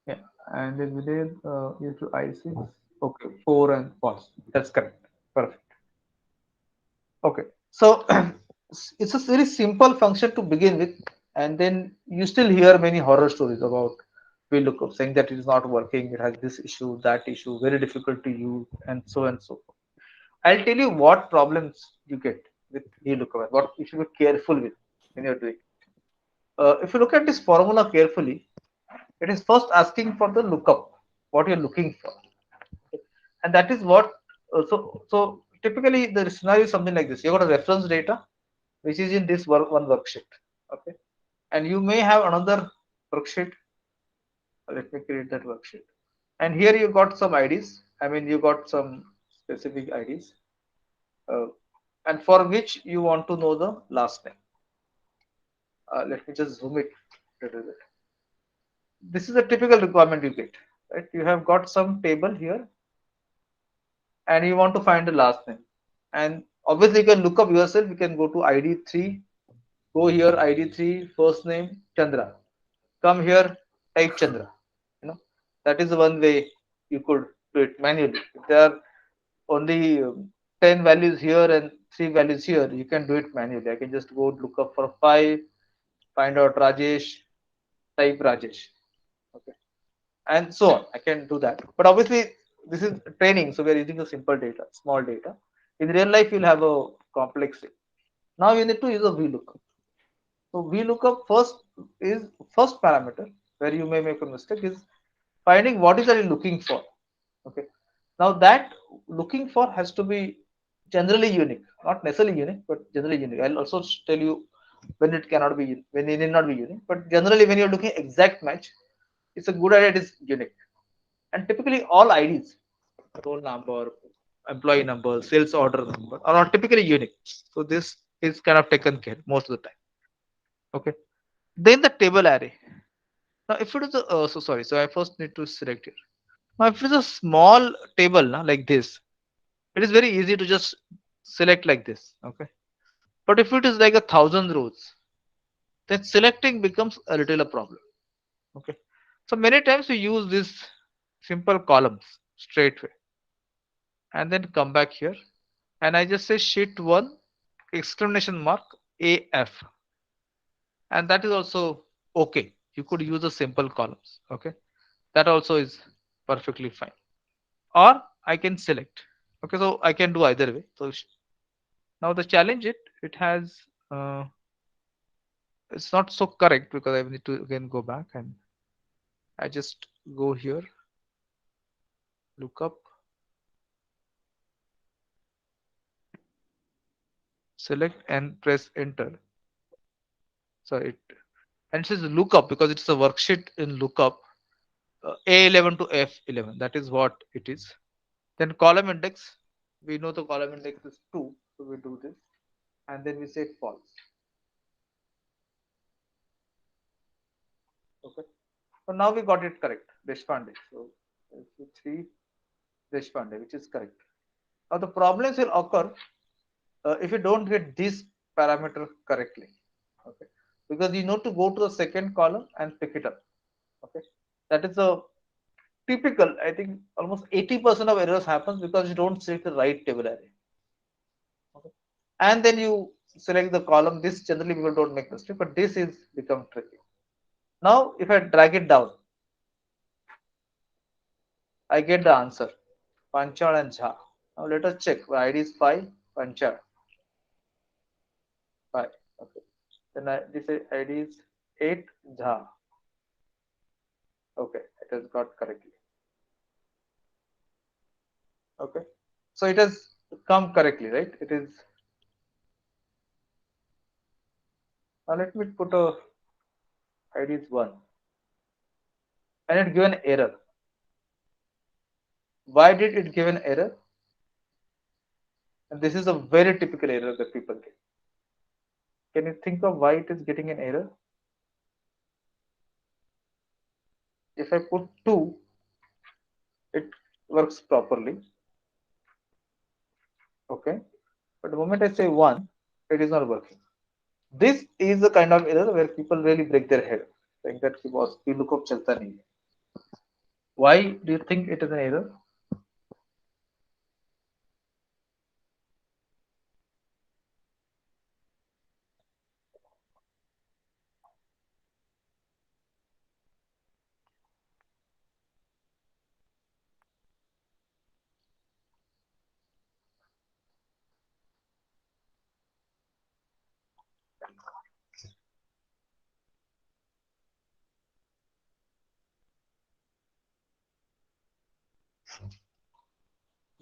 Yeah, and then within you to I6. Okay, 4 and false. That's correct. Perfect. Okay, so it's a very simple function to begin with, and then you still hear many horror stories about VLOOKUP saying that it is not working, it has this issue, that issue, very difficult to use, and so forth. I'll tell you what problems you get with VLOOKUP, what you should be careful with when you're doing. If you look at this formula carefully, it is first asking for the lookup, what you're looking for, and that is what. So typically the scenario is something like this: you got a reference data which is in this one worksheet, okay, and you may have another worksheet. Let me create that worksheet, and here you got some IDs. I mean, you got some specific IDs, uh, and for which you want to know the last name. Let me just zoom it a little bit. This is a typical requirement you get, right? You have got some table here and you want to find the last name, and obviously you can look up yourself. You can go to ID3, go here, ID3 first name Chandra, come here, type Chandra. You know, that is one way you could do it manually. If there are only 10 values here and 3 values here, you can do it manually. I can just go look up for 5, find out Rajesh, type Rajesh, okay, and so on. I can do that, but obviously this is training, so we are using a simple data, small data. In real life you'll have a complex thing. Now you need to use a VLOOKUP. So VLOOKUP first parameter where you may make a mistake is finding what is that you're looking for, okay. Now that looking for has to be generally unique, not necessarily unique, but generally unique. I'll also tell you when it cannot be, when it need not be unique, but generally when you're looking exact match, it's a good idea, it is unique. And typically all IDs, roll number, employee number, sales order number are not typically unique. So this is kind of taken care most of the time. Okay. Then the table array. Now if it is a, so sorry, so I first need to select here. Now if it is a small table like this, it is very easy to just select like this. Okay. But if it is like 1,000 rows, then selecting becomes a little a problem. Okay. So many times we use these simple columns straight away and then come back here and I just say sheet 1 exclamation mark AF, and that is also okay. You could use the simple columns, okay, that also is perfectly fine. Or I can select, okay, so I can do either way. So now the challenge it has it's not so correct because I need to again go back and I just go here, look up, select and press enter. So it and it says lookup because it's a worksheet in lookup, A11 to F11. That is what it is. Then column index, we know the column index is 2, so we do this, and then we say false. Okay. So now we got it correct, Deshpande. So 3 Deshpande, which is correct. Now the problems will occur if you don't get this parameter correctly. Okay. Because you need to go to the second column and pick it up. Okay. That is a typical, I think almost 80% of errors happens because you don't select the right table array. Okay. And then you select the column. This generally people don't make mistake, but this is become tricky. Now if I drag it down, I get the answer. Panchal and Jha. Now let us check. The ID is 5, Panchal. 5. Okay. Then this ID is 8, Jha. Okay, it has got correctly. Okay. So it has come correctly, right? It is. Now let me put a ID is 1. And it given error. Why did it give an error? And this is a very typical error that people get. Can you think of why it is getting an error? If I put 2, it works properly. Okay. But the moment I say 1, it is not working. This is the kind of error where people really break their head, saying that Vlookup chalta nahi hai. Why do you think it is an error?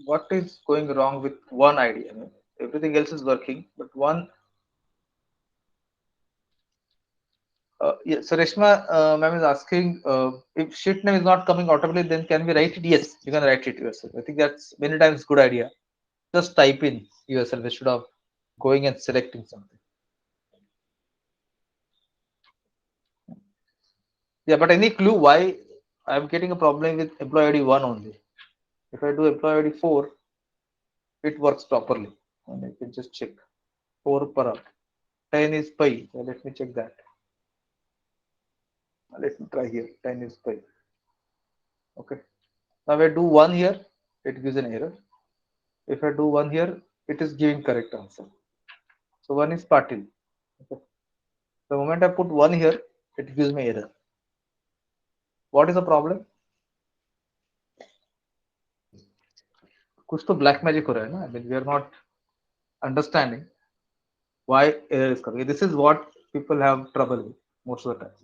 What is going wrong with one idea? I mean, everything else is working, but one. Yeah, so Reshma, ma'am is asking if sheet name is not coming automatically, then can we write it? Yes, you can write it yourself. I think that's many times good idea. Just type in yourself instead of going and selecting something. Yeah, but any clue why I'm getting a problem with employee ID 1 only? If I do employee ID 4, it works properly. And I can just check. 4 per hour. 10 is pi. So let me check that. Let me try here. 10 is pi. Okay. Now I do 1 here, it gives an error. If I do 1 here, it is giving correct answer. So 1 is Patil. Okay. The moment I put 1 here, it gives me error. What is the problem? कुछ तो black magic हो रहा है ना? I mean, we are not understanding why error is coming. This is what people have trouble with most of the time.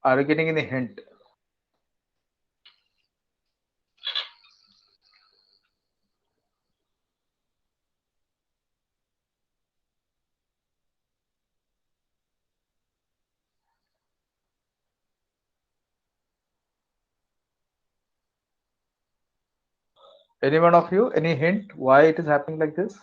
Are you getting any hint? Any one of you? Any hint why it is happening like this?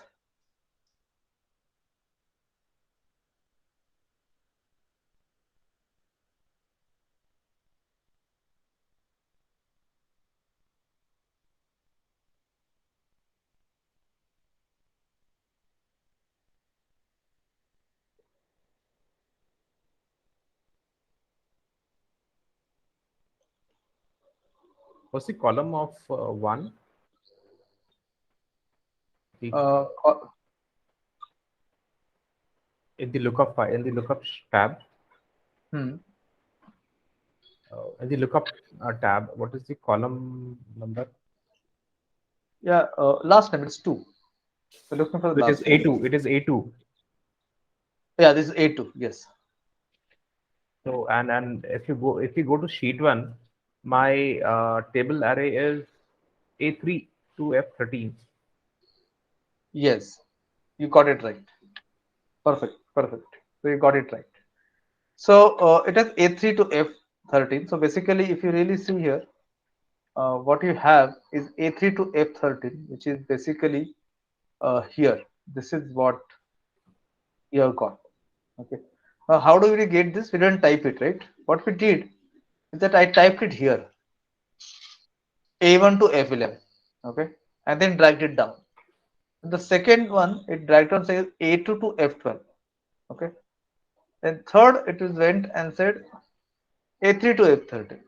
What's the column of 1? Uh, In the lookup file, in the lookup tab, in the lookup tab, what is the column number? Yeah, last name it's 2. So looking for the It is last name. A2. It is A2. Yeah, this is A2. Yes. So and if you go to sheet 1, my table array is A3 to F13. Yes, you got it right. Perfect, perfect. So you got it right. So it has A3 to F13. So basically, if you really see here, what you have is A3 to F13, which is basically here. This is what you have got. Okay. Now, how do we get this? We didn't type it, right? What we did is that I typed it here, A1 to F11. Okay, and then dragged it down. The second one, it dragged down says A2 to F12. Okay. Then third, it is went and said A3 to F13.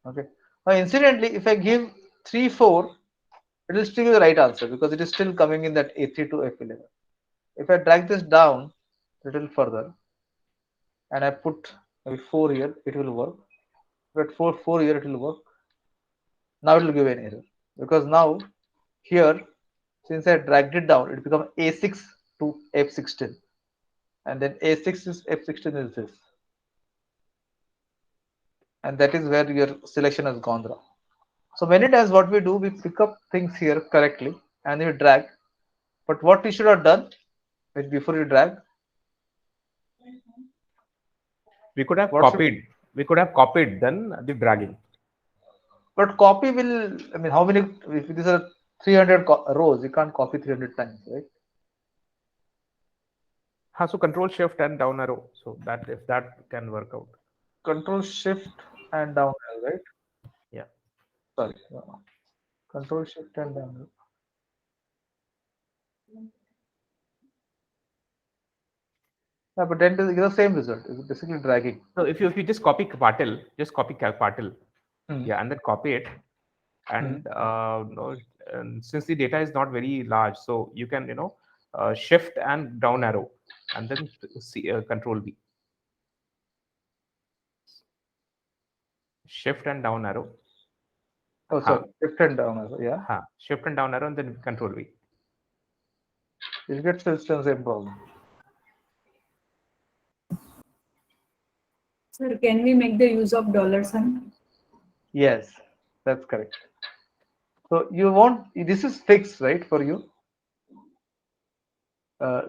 Okay. Now, incidentally, if I give 3, 4, it will still be the right answer because it is still coming in that A3 to F11. If I drag this down a little further and I put maybe 4 here, it will work. But 4 here, it will work. Now it will give an error because now here, since I dragged it down, it becomes A6 to F16. And then A6 is F16 is this. And that is where your selection has gone wrong. So many times what we do, we pick up things here correctly and you drag. But what you should have done is before you drag, We could have what should, copied. We could have copied then the dragging. but copy will, I mean, how many, if these are 300 rows, you can't copy 300 times, right? So control shift and down arrow. So that if that can work out. Control shift and down arrow, right? Yeah. Sorry. No. Control shift and down arrow. Yeah, but then you get the same result. It's basically dragging. So if you just copy Patil, just copy Patil, Hmm. yeah, and then copy it, and no, and since the data is not very large, so you can shift and down arrow, and then see control V, shift and down arrow. Oh, sorry. Shift and down arrow. Yeah. Shift and down arrow, and then control V. You get still the same problem. Sir, can we make the use of dollar sign? Yes, that's correct. So you want, this is fixed, right, for you?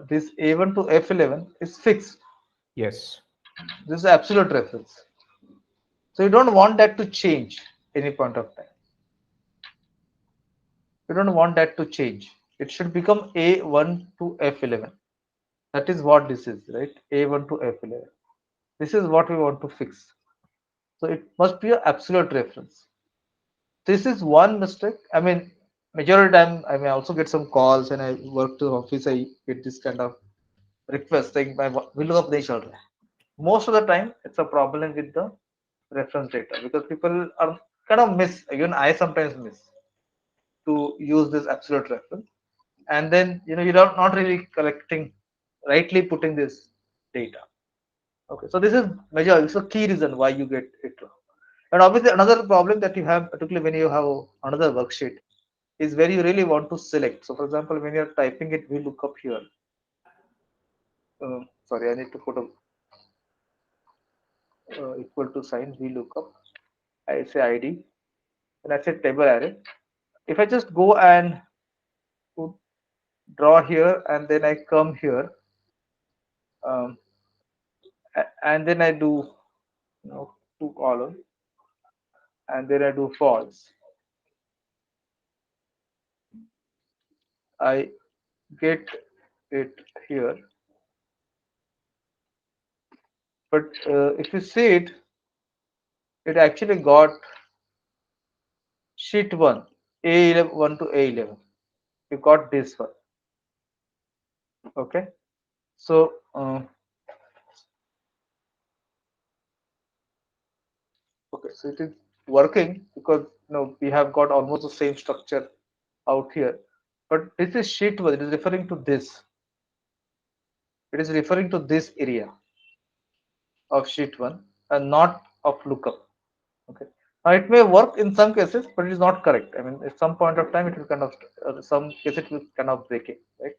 This A1 to F11 is fixed. Yes. This is absolute reference. So you don't want that to change any point of time. You don't want that to change. It should become A1 to F11. That is what this is, right? A1 to F11. This is what we want to fix. So it must be an absolute reference. This is one mistake. I mean, majority time I may also get some calls and I work to office. I get this kind of request saying my Vlookup nahi chal raha hai. Most of the time, it's a problem with the reference data because people are kind of miss. Even I sometimes miss to use this absolute reference, and then you're not really collecting, rightly putting this data. Okay, so this is major. It's a key reason why you get it wrong. And obviously, another problem that you have, particularly when you have another worksheet, is where you really want to select. So, for example, when you're typing it, we look up here. Sorry, I need to put a equal to sign. We look up. I say ID, and I say table array. If I just go and put, draw here, and then I come here, um, and then I do, 2 columns, and then I do false. I get it here. But if you see it, it actually got sheet 1, A11, 1 to A11. You got this one. Okay. So, okay, so it is working because we have got almost the same structure out here. But this is sheet 1, it is referring to this. It is referring to this area of sheet 1 and not of lookup. Okay. Now it may work in some cases, but it is not correct. I mean, at some point of time, it will kind of, some cases it will kind of break it, right?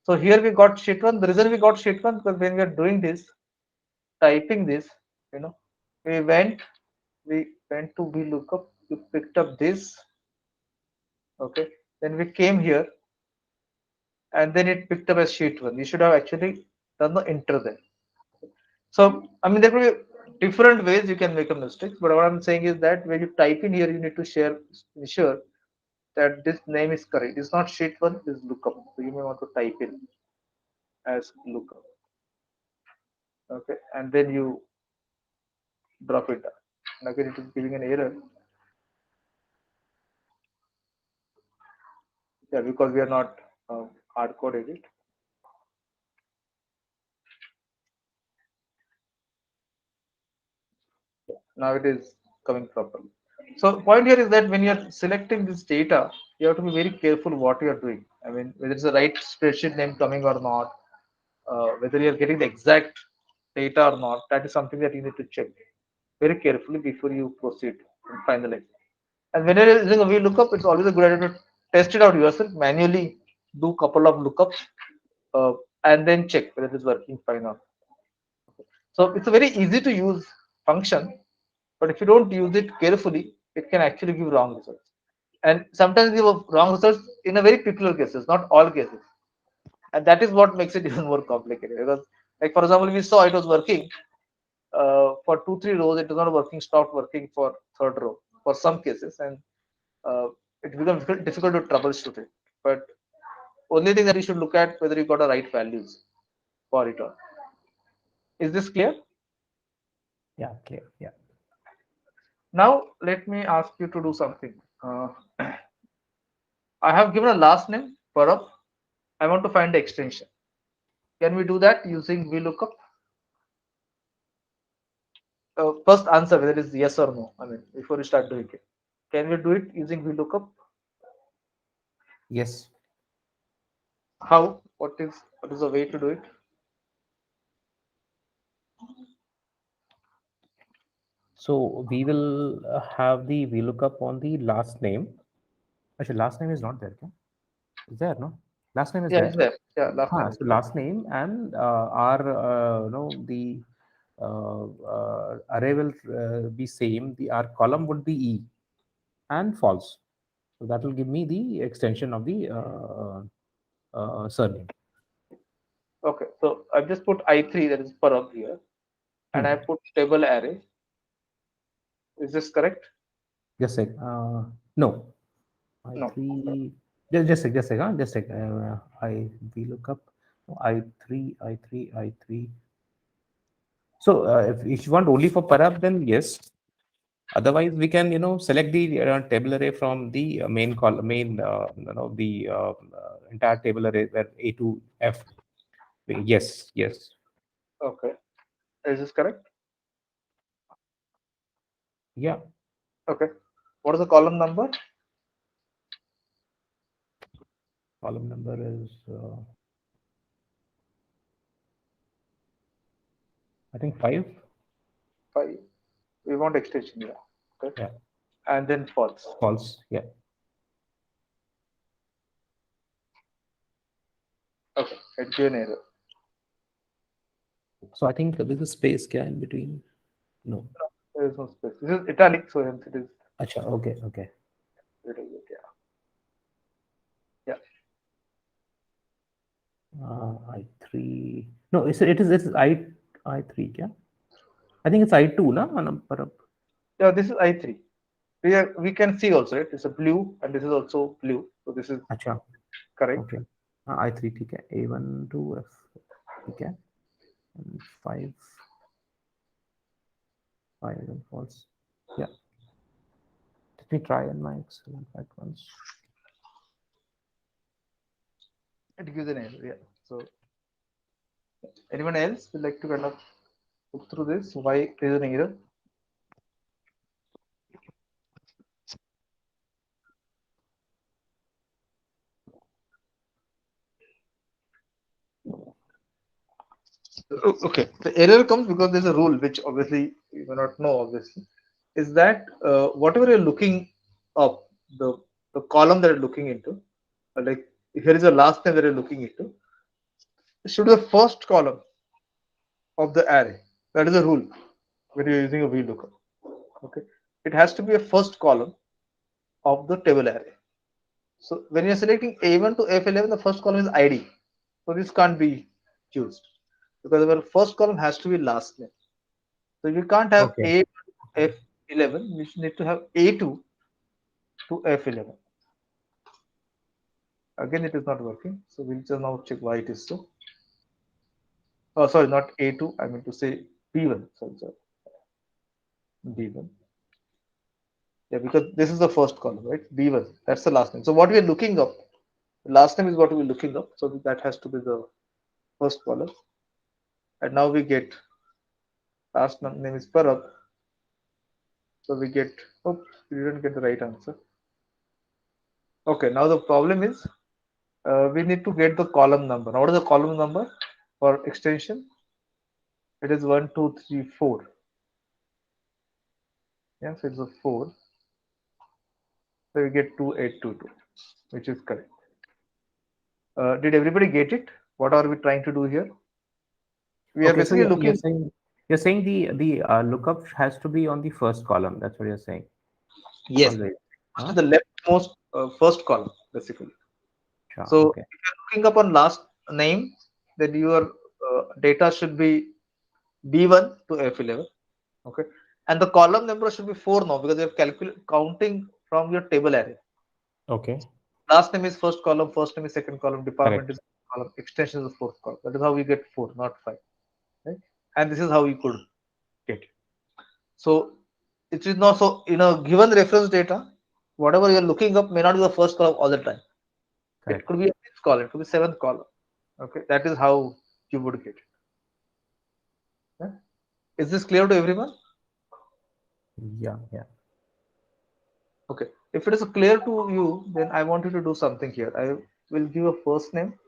So here we got sheet 1. The reason we got sheet 1 because when we are doing this, typing this, we went to VLOOKUP, we picked up this, okay. Then we came here, and then it picked up as sheet 1. You should have actually does not enter there. So I mean there could be different ways you can make a mistake, but what I'm saying is that when you type in here, you need to ensure that this name is correct. It's not sheet one, it's lookup. So you may want to type in as lookup. Okay, and then you drop it down. And again, it is giving an error. Yeah, because we are not hard coded it. Now it is coming properly. So point here is that when you are selecting this data, you have to be very careful what you are doing. I mean, whether it's the right spreadsheet name coming or not, whether you are getting the exact data or not, that is something that you need to check very carefully before you proceed and finalize. And when you're using a VLOOKUP, it's always a good idea to test it out yourself, manually do couple of lookups, and then check whether it is working fine or not. So it's a very easy to use function, but if you don't use it carefully, it can actually give wrong results. And sometimes give wrong results in a very particular cases, not all cases. And that is what makes it even more complicated. Because, like for example, we saw it was working for 2-3 rows, it was not working, stopped working for third row for some cases, and uh, it becomes difficult to troubleshoot it. But only thing that you should look at whether you got the right values for it or. Is this clear? Yeah, clear. Yeah. Now let me ask you to do something. I have given a last name Parab. I want to find the extension. Can we do that using VLOOKUP? First answer whether it is yes or no. I mean, before you start doing it, can we do it using VLOOKUP? Yes. How? What is the way to do it? So we will have the VLOOKUP on the last name. Actually, last name is not there. Okay? Is there? No. Last name is Yeah, there. it's there. Yeah, last name. So last name and our the array will be same. Our column would be E and false. So that will give me the extension of the surname. Okay, so I've just put I3, that is Parab here, and I put table array. Is this correct? Just a sec. No. No. I3. Just a sec. Huh? Just a sec. I VLOOKUP. I3. So if you want only for Parab, then yes. Otherwise, we can select the table array from the main column, the entire table array where A to F. Yes. Okay. Is this correct? Yeah. Okay. What is the column number? Column number is I think 5. 5. We want extension, yeah. Okay. Yeah. And then false. False. Yeah. Okay. It gave an error. So I think there's a space in between. No. There is no space. This is italic, so hence it is. Acha, okay. It is it, yeah. I3. No, it is I3. Yeah. I think it's I2, na? Yeah, this is I3. We can see also, right? It's a blue, and this is also blue. So this is Acha. correct. Okay. I3, ठीक है. A1 to F, ठीक है. And 5 and false. Yeah. Let me try in my Excel at once. It gives an error, yeah. So anyone else would like to kind of look through this? Why there is an error? Okay, the error comes because there's a rule which obviously you may not know. Obviously, is that whatever you're looking up, the column that you're looking into, like here is the last name that you're looking into, it should be the first column of the array. That is a rule when you're using a VLOOKUP. Okay, it has to be a first column of the table array. So when you're selecting A1 to F11, the first column is ID. So this can't be used. because our first column has to be last name. So we can't have Okay. A to F11. We need to have A2 to F11. Again, it is not working. So we'll just now check why it is so. Oh, sorry, not A2. I mean to say B1. Sorry, B1. Yeah, because this is the first column, right? B1. That's the last name. So what we are looking up, the last name is what we're looking up. So that has to be the first column. And now we get last name is Parab. So we get, oh, we didn't get the right answer. Okay, now the problem is we need to get the column number. Now, what is the column number for extension? It is 1, 2, 3, 4. Yeah, so it's a 4. So we get 2822, which is correct. Did everybody get it? What are we trying to do here? We are Okay, so basically looking. you're saying the lookup has to be on the first column. That's what you're saying. Yes, Always. first Huh? is the leftmost first column, basically. Sure. So Okay. if you're looking up on last name, then your data should be B1 to F11. Okay, and the column number should be 4 now because you have counting from your table array. Okay. Last name is first column, first name is second column, department Correct. is column, extension is the fourth column. That is how we get 4, not 5. Right? And this is how we could get it. So it is not so in a given reference data, whatever you're looking up may not be the first column all the time. It Correct. could be a fifth column, it could be seventh column. Okay, that is how you would get it. Yeah? Is this clear to everyone? Yeah. Yeah. Okay. If it is clear to you, then I want you to do something here. I will give a first name,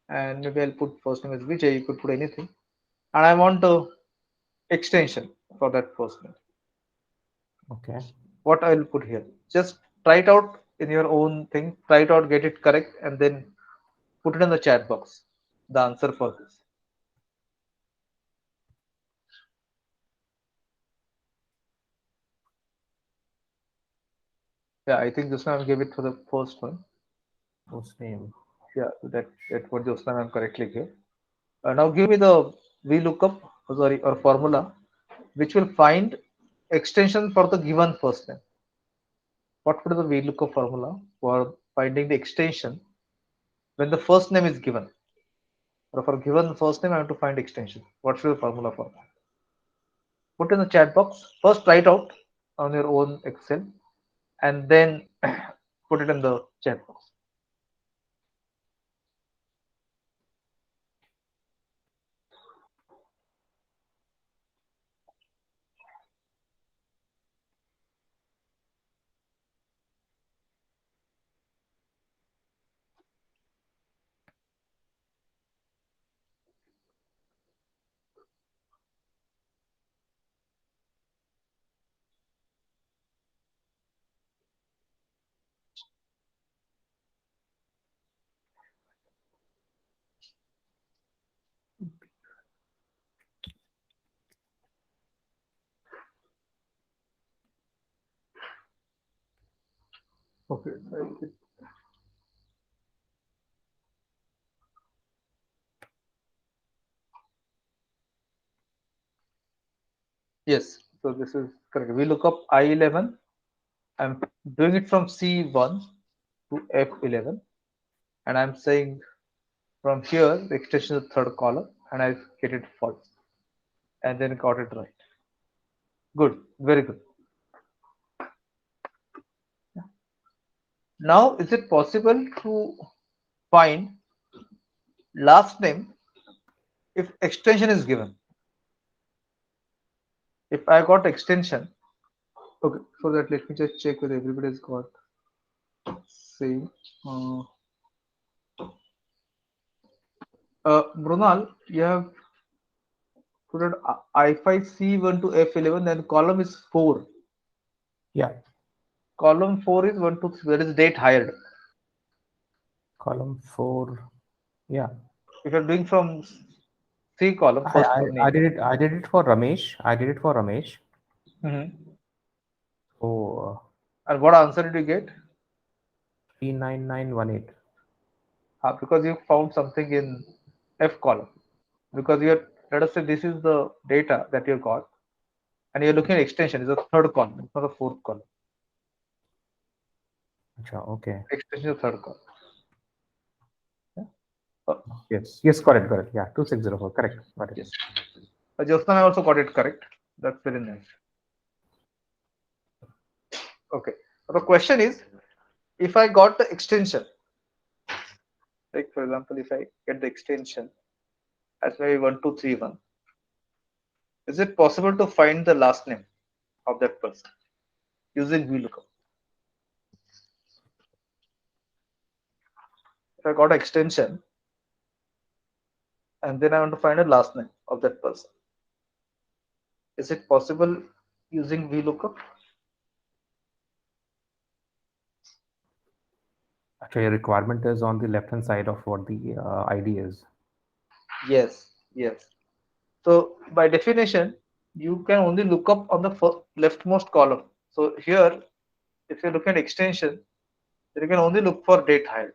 and maybe I'll put first name as Vijay. You could put anything, and I want a extension for that first name. Okay. What I will put here? Just try it out in your own thing. Try it out, get it correct, and then put it in the chat box. The answer for this. Yeah, I think this one I gave it for the first one. First name. Yeah, that what this one I'm correctly gave. Now give me the VLOOKUP, sorry, or formula, which will find extension for the given first name. What would be the VLOOKUP formula for finding the extension when the first name is given? Or for given first name, I have to find extension. What should be the formula for that? Put in the chat box. First, write out on your own Excel, and then put it in the chat box. Okay. Yes. So this is correct. We look up I11. I'm doing it from C1 to F11, and I'm saying from here the extension is the third column, and I get it false, and then got it right. Good. Very good. Now, is it possible to find last name if extension is given? If I got extension, okay, for that let me just check whether everybody's got same. Brunal, you have put it I5C1 to F11, then column is 4. Yeah. Column 4 is 1 to 3. That is date hired. Column 4. Yeah. If you're doing from C column, I, first I, name. I did it. I did it for Ramesh. I did it for Ramesh. Mm-hmm. So And what answer did you get? 39918. Because you found something in F column, because you're, let us say this is the data that you got, and you're looking at extension is the third column, it's not the fourth column. Okay. Extension is the third column. Yes. Yes. Correct. Yeah. 2604. Correct. Got it. Yes. Josna, I also got it correct. That's very nice. Okay. So the question is, if I got the extension, like for example, if I get the extension as maybe 1231, is it possible to find the last name of that person using VLOOKUP? If I got an extension and then I want to find a last name of that person, is it possible using VLOOKUP? Actually, your requirement is on the left hand side of what the ID is. Yes, yes. So by definition, you can only look up on the leftmost column. So here, if you look at extension, then you can only look for date hide.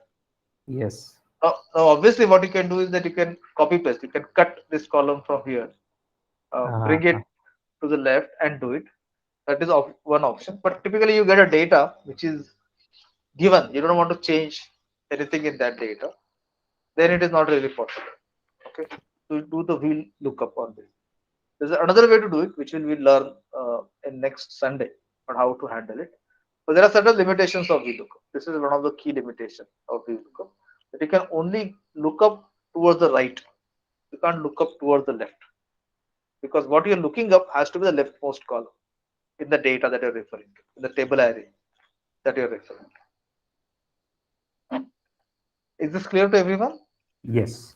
Yes. Now, obviously, what you can do is that you can copy paste. You can cut this column from here, bring it to the left, and do it. That is one option. But typically, you get a data which is given. You don't want to change anything in that data. Then it is not really possible. Okay, to do the wheel lookup on this. There's another way to do it, which we learn in next Sunday on how to handle it. So there are certain limitations of VLOOKUP. This is one of the key limitations of VLOOKUP, that you can only look up towards the right. You can't look up towards the left, because what you're looking up has to be the leftmost column in the data that you're referring to, in the table array that you're referring to. Is this clear to everyone? Yes.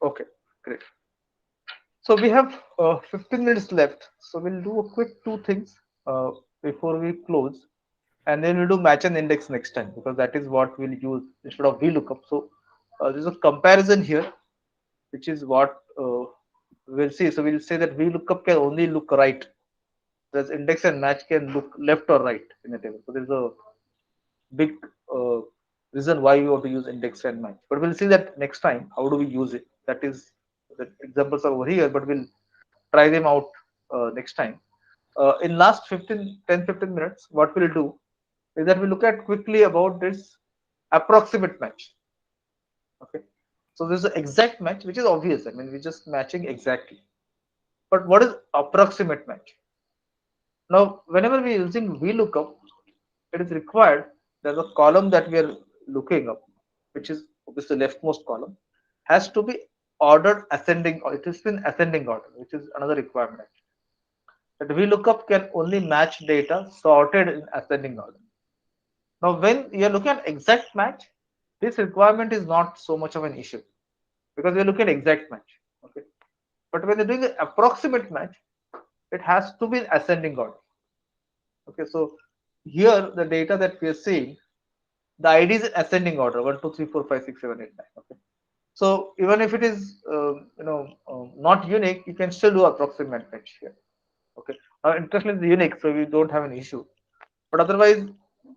Okay, great. So we have 15 minutes left. So we'll do a quick two things before we close, and then we'll do match and index next time, because that is what we'll use instead of VLOOKUP. So there's a comparison here, which is what we'll see. So we'll say that VLOOKUP can only look right, whereas index and match can look left or right in the table. So there's a big uh, reason why we want to use index and match. But we'll see that next time. How do we use it? That is, the examples are over here, but we'll try them out next time. In last 10-15 minutes, what we'll do is that we look at quickly about this approximate match. Okay, so there's an exact match, which is obvious. I mean, we're just matching exactly. But what is approximate match? Now, whenever we're using VLOOKUP, it is required that the column that we are looking up, which is obviously the leftmost column, has to be ordered ascending, or it is in ascending order, which is another requirement. That VLOOKUP can only match data sorted in ascending order. Now, when you're looking at exact match, this requirement is not so much of an issue, because we're looking at exact match. Okay, but when you're doing the approximate match, it has to be in ascending order. Okay, so here the data that we are seeing, the ID is in ascending order, 1, 2, 3, 4, 5, 6, 7, 8, 9. Okay, so even if it is not unique, you can still do approximate match here. Okay, now interestingly, it's unique, so we don't have an issue. But otherwise,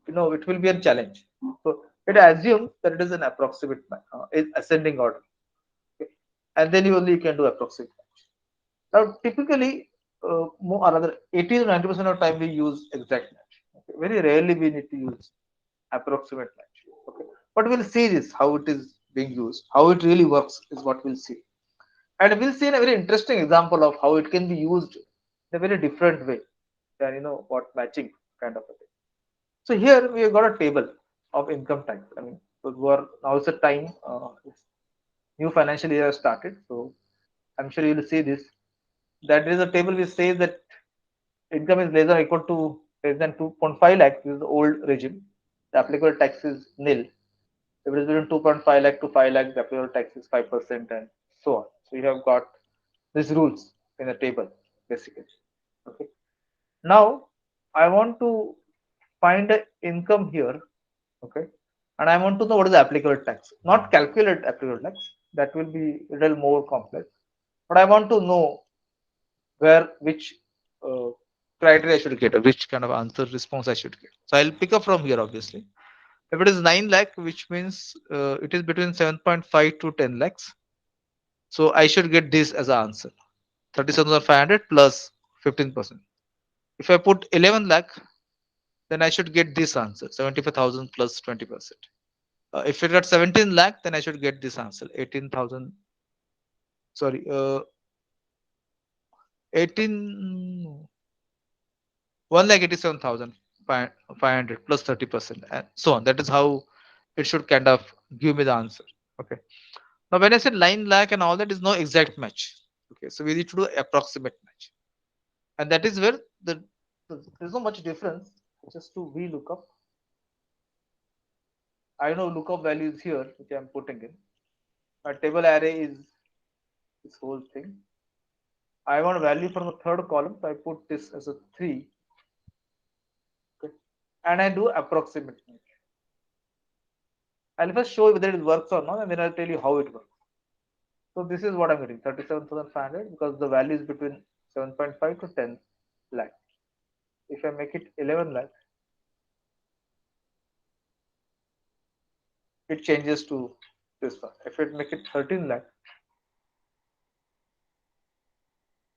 it will be a challenge. So it assumes that it is an approximate ascending order. Okay, and then you only can do approximate match. Now, typically, more or rather 80 to 90% of time we use exact match. Okay, very rarely we need to use approximate match. Okay, but we'll see this, how it is being used, how it really works is what we'll see, and we'll see a very interesting example of how it can be used in a very different way than what matching kind of a thing. So here we have got a table of income tax. I mean, so now is the time. New financial year has started, so I'm sure you will see this. That is a table which says that income is less than or equal to less than 2.5 lakh. This is the old regime. The applicable tax is nil. If it is between 2.5 lakh to 5 lakh, the applicable tax is 5%, and so on. So you have got these rules in the table basically. Okay. Now I want to find the income here. Okay, and I want to know what is the applicable tax, not calculate applicable tax, that will be a little more complex, but I want to know which uh, criteria I should get, or which kind of answer response I should get. So I'll pick up from here obviously. If it is 9 lakh, which means it is between 7.5 to 10 lakhs. So I should get this as an answer. 37,500 plus 15%. If I put 11 lakh, then I should get this answer, 75,000 plus 20%. If it got 17 lakh, then I should get this answer, 18,000. Sorry, 18, 1,87,500 plus 30%, and so on. That is how it should kind of give me the answer. Okay. Now, when I said 9 lakh and all that is no exact match. Okay. So we need to do approximate match. And that is where there's not much difference. Just to VLOOKUP. I know lookup values here, which I'm putting in. My table array is this whole thing. I want a value from the third column, so I put this as a 3. Okay. And I do approximate match. I'll first show whether it works or not, and then I'll tell you how it works. So this is what I'm getting, 37,500, because the value is between 7.5 to 10 lakh. If I make it 11 lakh, it changes to this one. If I make it 13 lakh,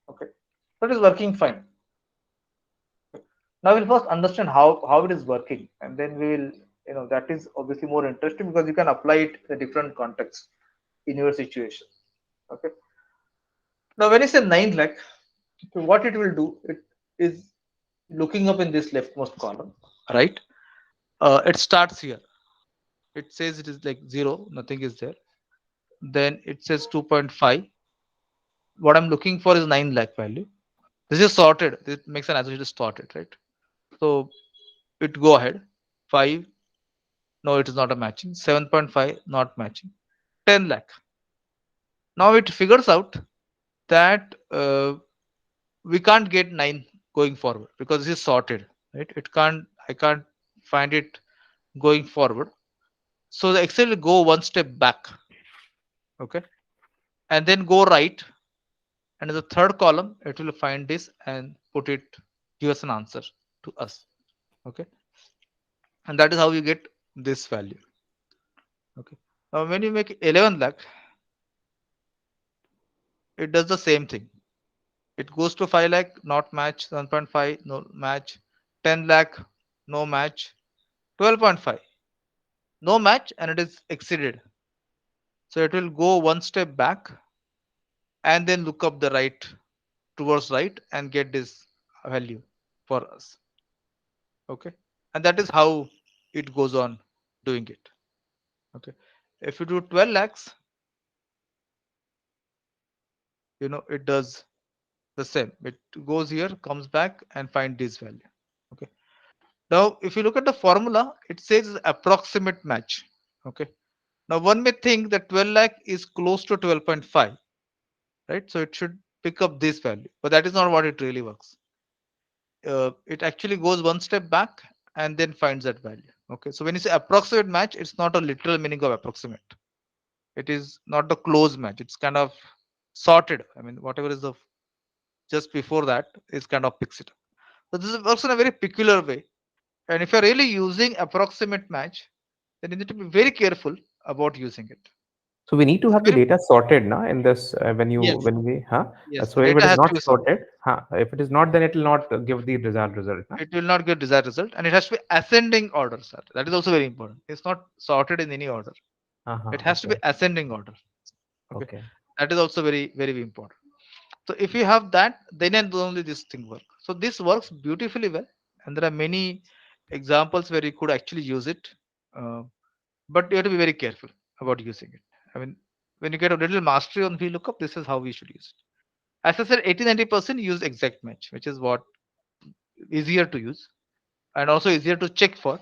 okay, so it is working fine. Now we'll first understand how it is working, and then we will, that is obviously more interesting because you can apply it in a different context in your situation. Okay. Now when I say 9 lakh, so what it will do, it is looking up in this leftmost column, right? It starts here. It says it is like 0, nothing is there. Then it says 2.5. What I'm looking for is 9 lakh value. This is sorted. It makes an assumption it is sorted, right? So it go ahead. 5, no, it is not a matching. 7.5, not matching. 10 lakh. Now it figures out that we can't get 9 going forward because this is sorted, right? I can't find it going forward. So the Excel will go one step back, okay, and then go right, and in the third column it will find this and put it, give us an answer to us, okay, and that is how you get this value. Okay. Now when you make 11 lakh, it does the same thing. It goes to 5 lakh, not match. 7.5, no match. 10 lakh, no match. 12.5, no match, and it is exceeded. So it will go one step back and then look up the right, towards right, and get this value for us. Okay. And that is how it goes on doing it. Okay. If you do 12 lakhs, it does the same. It goes here, comes back, and find this value. Okay. Now, if you look at the formula, it says approximate match. Okay. Now, one may think that 12 lakh is close to 12.5, right? So it should pick up this value, but that is not what it really works. It actually goes one step back and then finds that value. Okay. So when you say approximate match, it's not a literal meaning of approximate. It is not the close match. It's kind of sorted. I mean, whatever is the just before that is kind of picks it up. So this works in a very peculiar way. And if you're really using approximate match, then you need to be very careful about using it. So we need to It's have the very data sorted now in this yes, when we yes. so The if it data is has to not be sorted. sorted, if it is not, then it will not give the result. Huh? It will not get desired result, and it has to be ascending order, sir. That is also very important. It's not sorted in any order. It has to be Okay. ascending order. Okay, Okay. that is also very very important. So if you have that, then and only this thing works. So this works beautifully well, and there are many examples where you could actually use it, uh, but you have to be very careful about using it. I mean, when you get a little mastery on VLOOKUP, this is how we should use it. As I said, 80-90% use exact match, which is what easier to use and also easier to check for.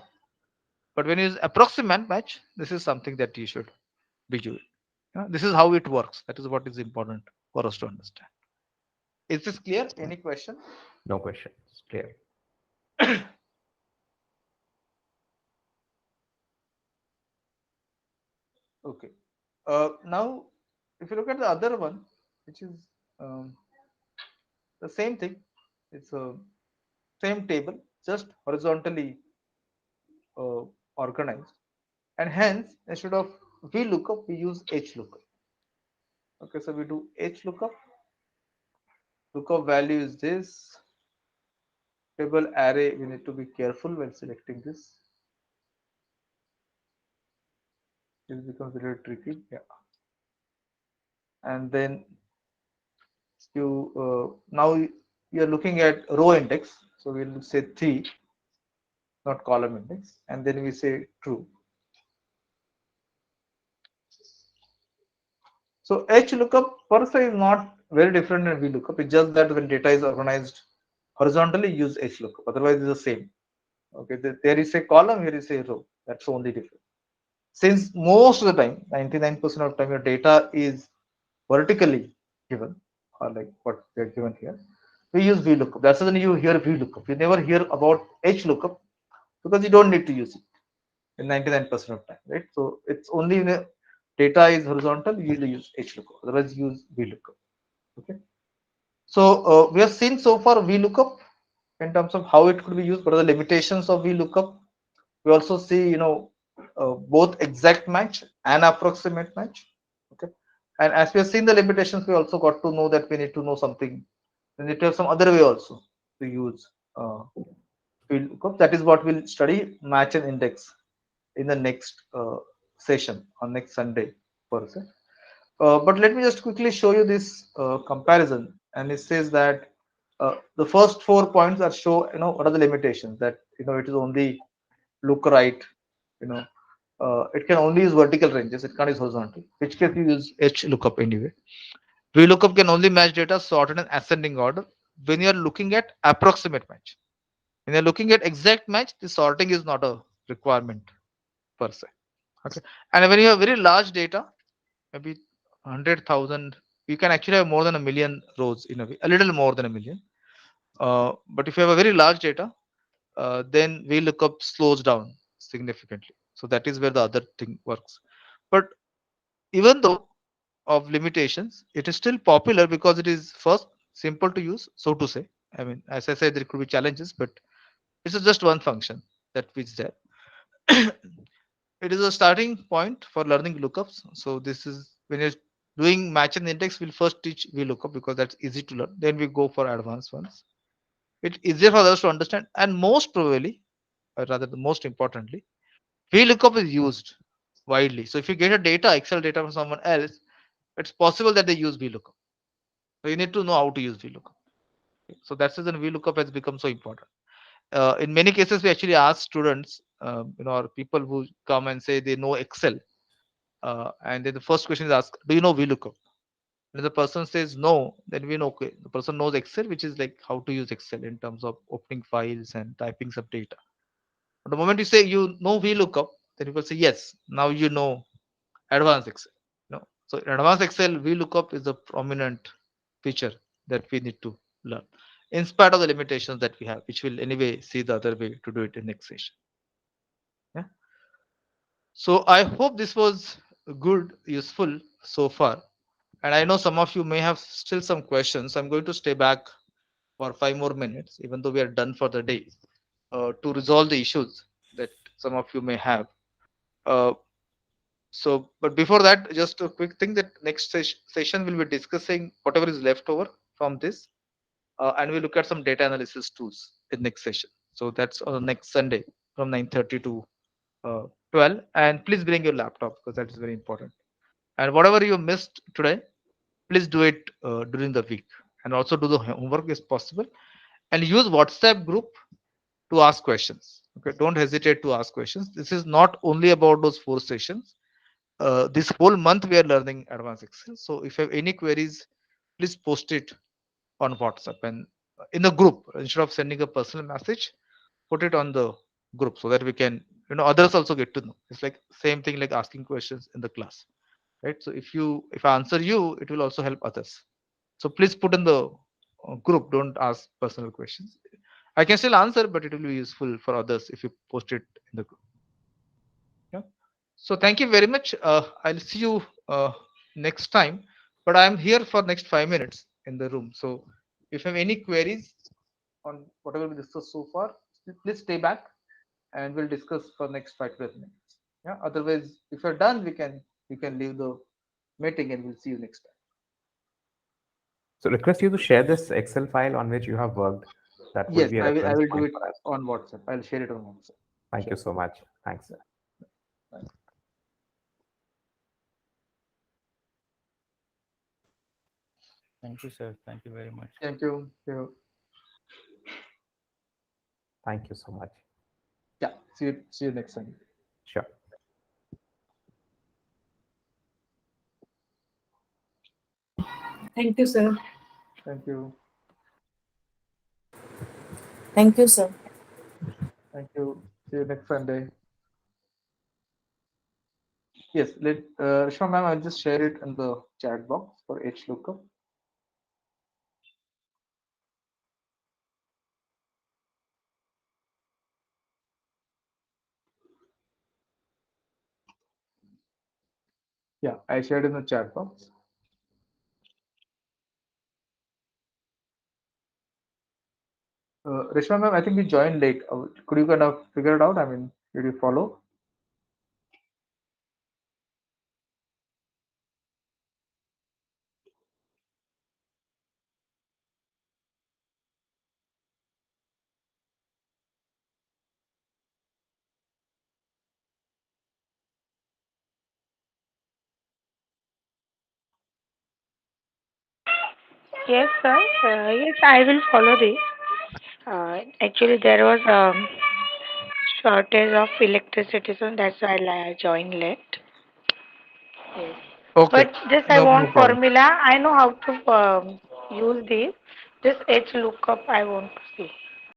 But when you use approximate match, this is something that you should be doing. This is how it works. That is what is important for us to understand. Is this clear? Any question? No question. It's clear. Okay. Now, if you look at the other one, which is um, the same thing, it's a same table, just horizontally organized, and hence instead of VLOOKUP we use HLOOKUP. Okay, so we do HLOOKUP. Lookup value is this. Table array, we need to be careful when selecting this. This becomes a little tricky. Yeah. And then you now you are looking at row index. So we'll say 3, not column index, and then we say true. So HLOOKUP per se is not very different than VLOOKUP. It's just that when data is organized horizontally, use HLOOKUP. Otherwise, it's the same. Okay, there is a column, here is a row. That's the only difference. Since most of the time, 99% of the time, your data is vertically given, or like what they're given here, we use VLOOKUP. That's the reason you hear VLOOKUP. You never hear about HLOOKUP because you don't need to use it in 99% of time, right? So it's only in a data is horizontal, you usually use HLOOKUP. Otherwise, use VLOOKUP. Okay. So we have seen so far VLOOKUP in terms of how it could be used. What are the limitations of VLOOKUP? We also see, both exact match and approximate match. Okay. And as we have seen the limitations, we also got to know that we need to know something. We need to have some other way also to use VLOOKUP. That is what we'll study match and index in the next session on next Sunday per se. But let me just quickly show you this comparison, and it says that the first 4 points are show what are the limitations, that it is only look right, you know it can only use vertical ranges, it can't use horizontal, which case you use HLOOKUP anyway. VLOOKUP can only match data sorted in ascending order when you are looking at approximate match. When you're looking at exact match, the sorting is not a requirement per se. Okay. And when you have very large data, maybe 100,000, you can actually have more than a million rows in a little more than a million. But if you have a very large data, then VLOOKUP slows down significantly. So that is where the other thing works. But even though of limitations, it is still popular because it is first simple to use, so to say. I mean, as I said, there could be challenges, but it's just one function that is there. It is a starting point for learning lookups. So this is when you're doing match and index, we'll first teach VLOOKUP because that's easy to learn. Then we go for advanced ones. It's easier for others to understand, and most probably, or rather, the most importantly, VLOOKUP is used widely. So if you get a data, Excel data from someone else, it's possible that they use VLOOKUP. So you need to know how to use VLOOKUP. So that's the reason VLOOKUP has become so important. In many cases, we actually ask students, or people who come and say they know Excel, and then the first question is asked, "Do you know VLOOKUP?" When the person says no, then we know okay, the person knows Excel, which is like how to use Excel in terms of opening files and typing some data. But the moment you say you know VLOOKUP, then people say yes, now you know advanced Excel. So in advanced Excel, VLOOKUP is a prominent feature that we need to learn, in spite of the limitations that we have, which will anyway see the other way to do it in next session. Yeah. So I hope this was good, useful so far. And I know some of you may have still some questions. I'm going to stay back for 5 more minutes, even though we are done for the day, to resolve the issues that some of you may have. Uh, but before that, just a quick thing that next session we'll be discussing whatever is left over from this, and we'll look at some data analysis tools in next session. So that's on next Sunday from 9:30 to 12. And please bring your laptop because that is very important. And whatever you missed today, please do it during the week, and also do the homework if possible, and use WhatsApp group to ask questions. Okay, don't hesitate to ask questions. This is not only about those 4 sessions. This whole month we are learning advanced Excel. So if you have any queries, please post it on WhatsApp and in the group. Instead of sending a personal message, put it on the group so that we can, others also get to know. It's like same thing like asking questions in the class, right? So if I answer you, it will also help others. So please put in the group. Don't ask personal questions. I can still answer, but it will be useful for others if you post it in the group. Yeah. So thank you very much. I'll see you next time. But I'm here for next 5 minutes in the room. So if you have any queries on whatever we discussed so far, please stay back and we'll discuss for next 5 to 10 minutes. Yeah. Otherwise, if you're done, we can leave the meeting and we'll see you next time. So request you to share this Excel file on which you have worked. That would Yes, be a I reference will do point it for us. on WhatsApp. I'll share it on WhatsApp. Thank Sure. you so much. Thanks. Bye. Thank you, sir. Thank you very much. Thank you. Thank you so much. Yeah. See you next time. Sure. Thank you, sir. Thank you. Thank you, sir. Thank you. See you next Sunday. Yes, Rishma ma'am, I'll just share it in the chat box for Hlookup. Yeah, I shared in the chat box. Rishma ma'am, I think you joined late. Could you kind of figure it out? I mean, did you follow? Yes, sir. Yes, I will follow this. Actually, there was a shortage of electricity, so that's why I joined late. Yes. Okay, But just I no want problem. formula. I know how to use this. This H lookup I want to see.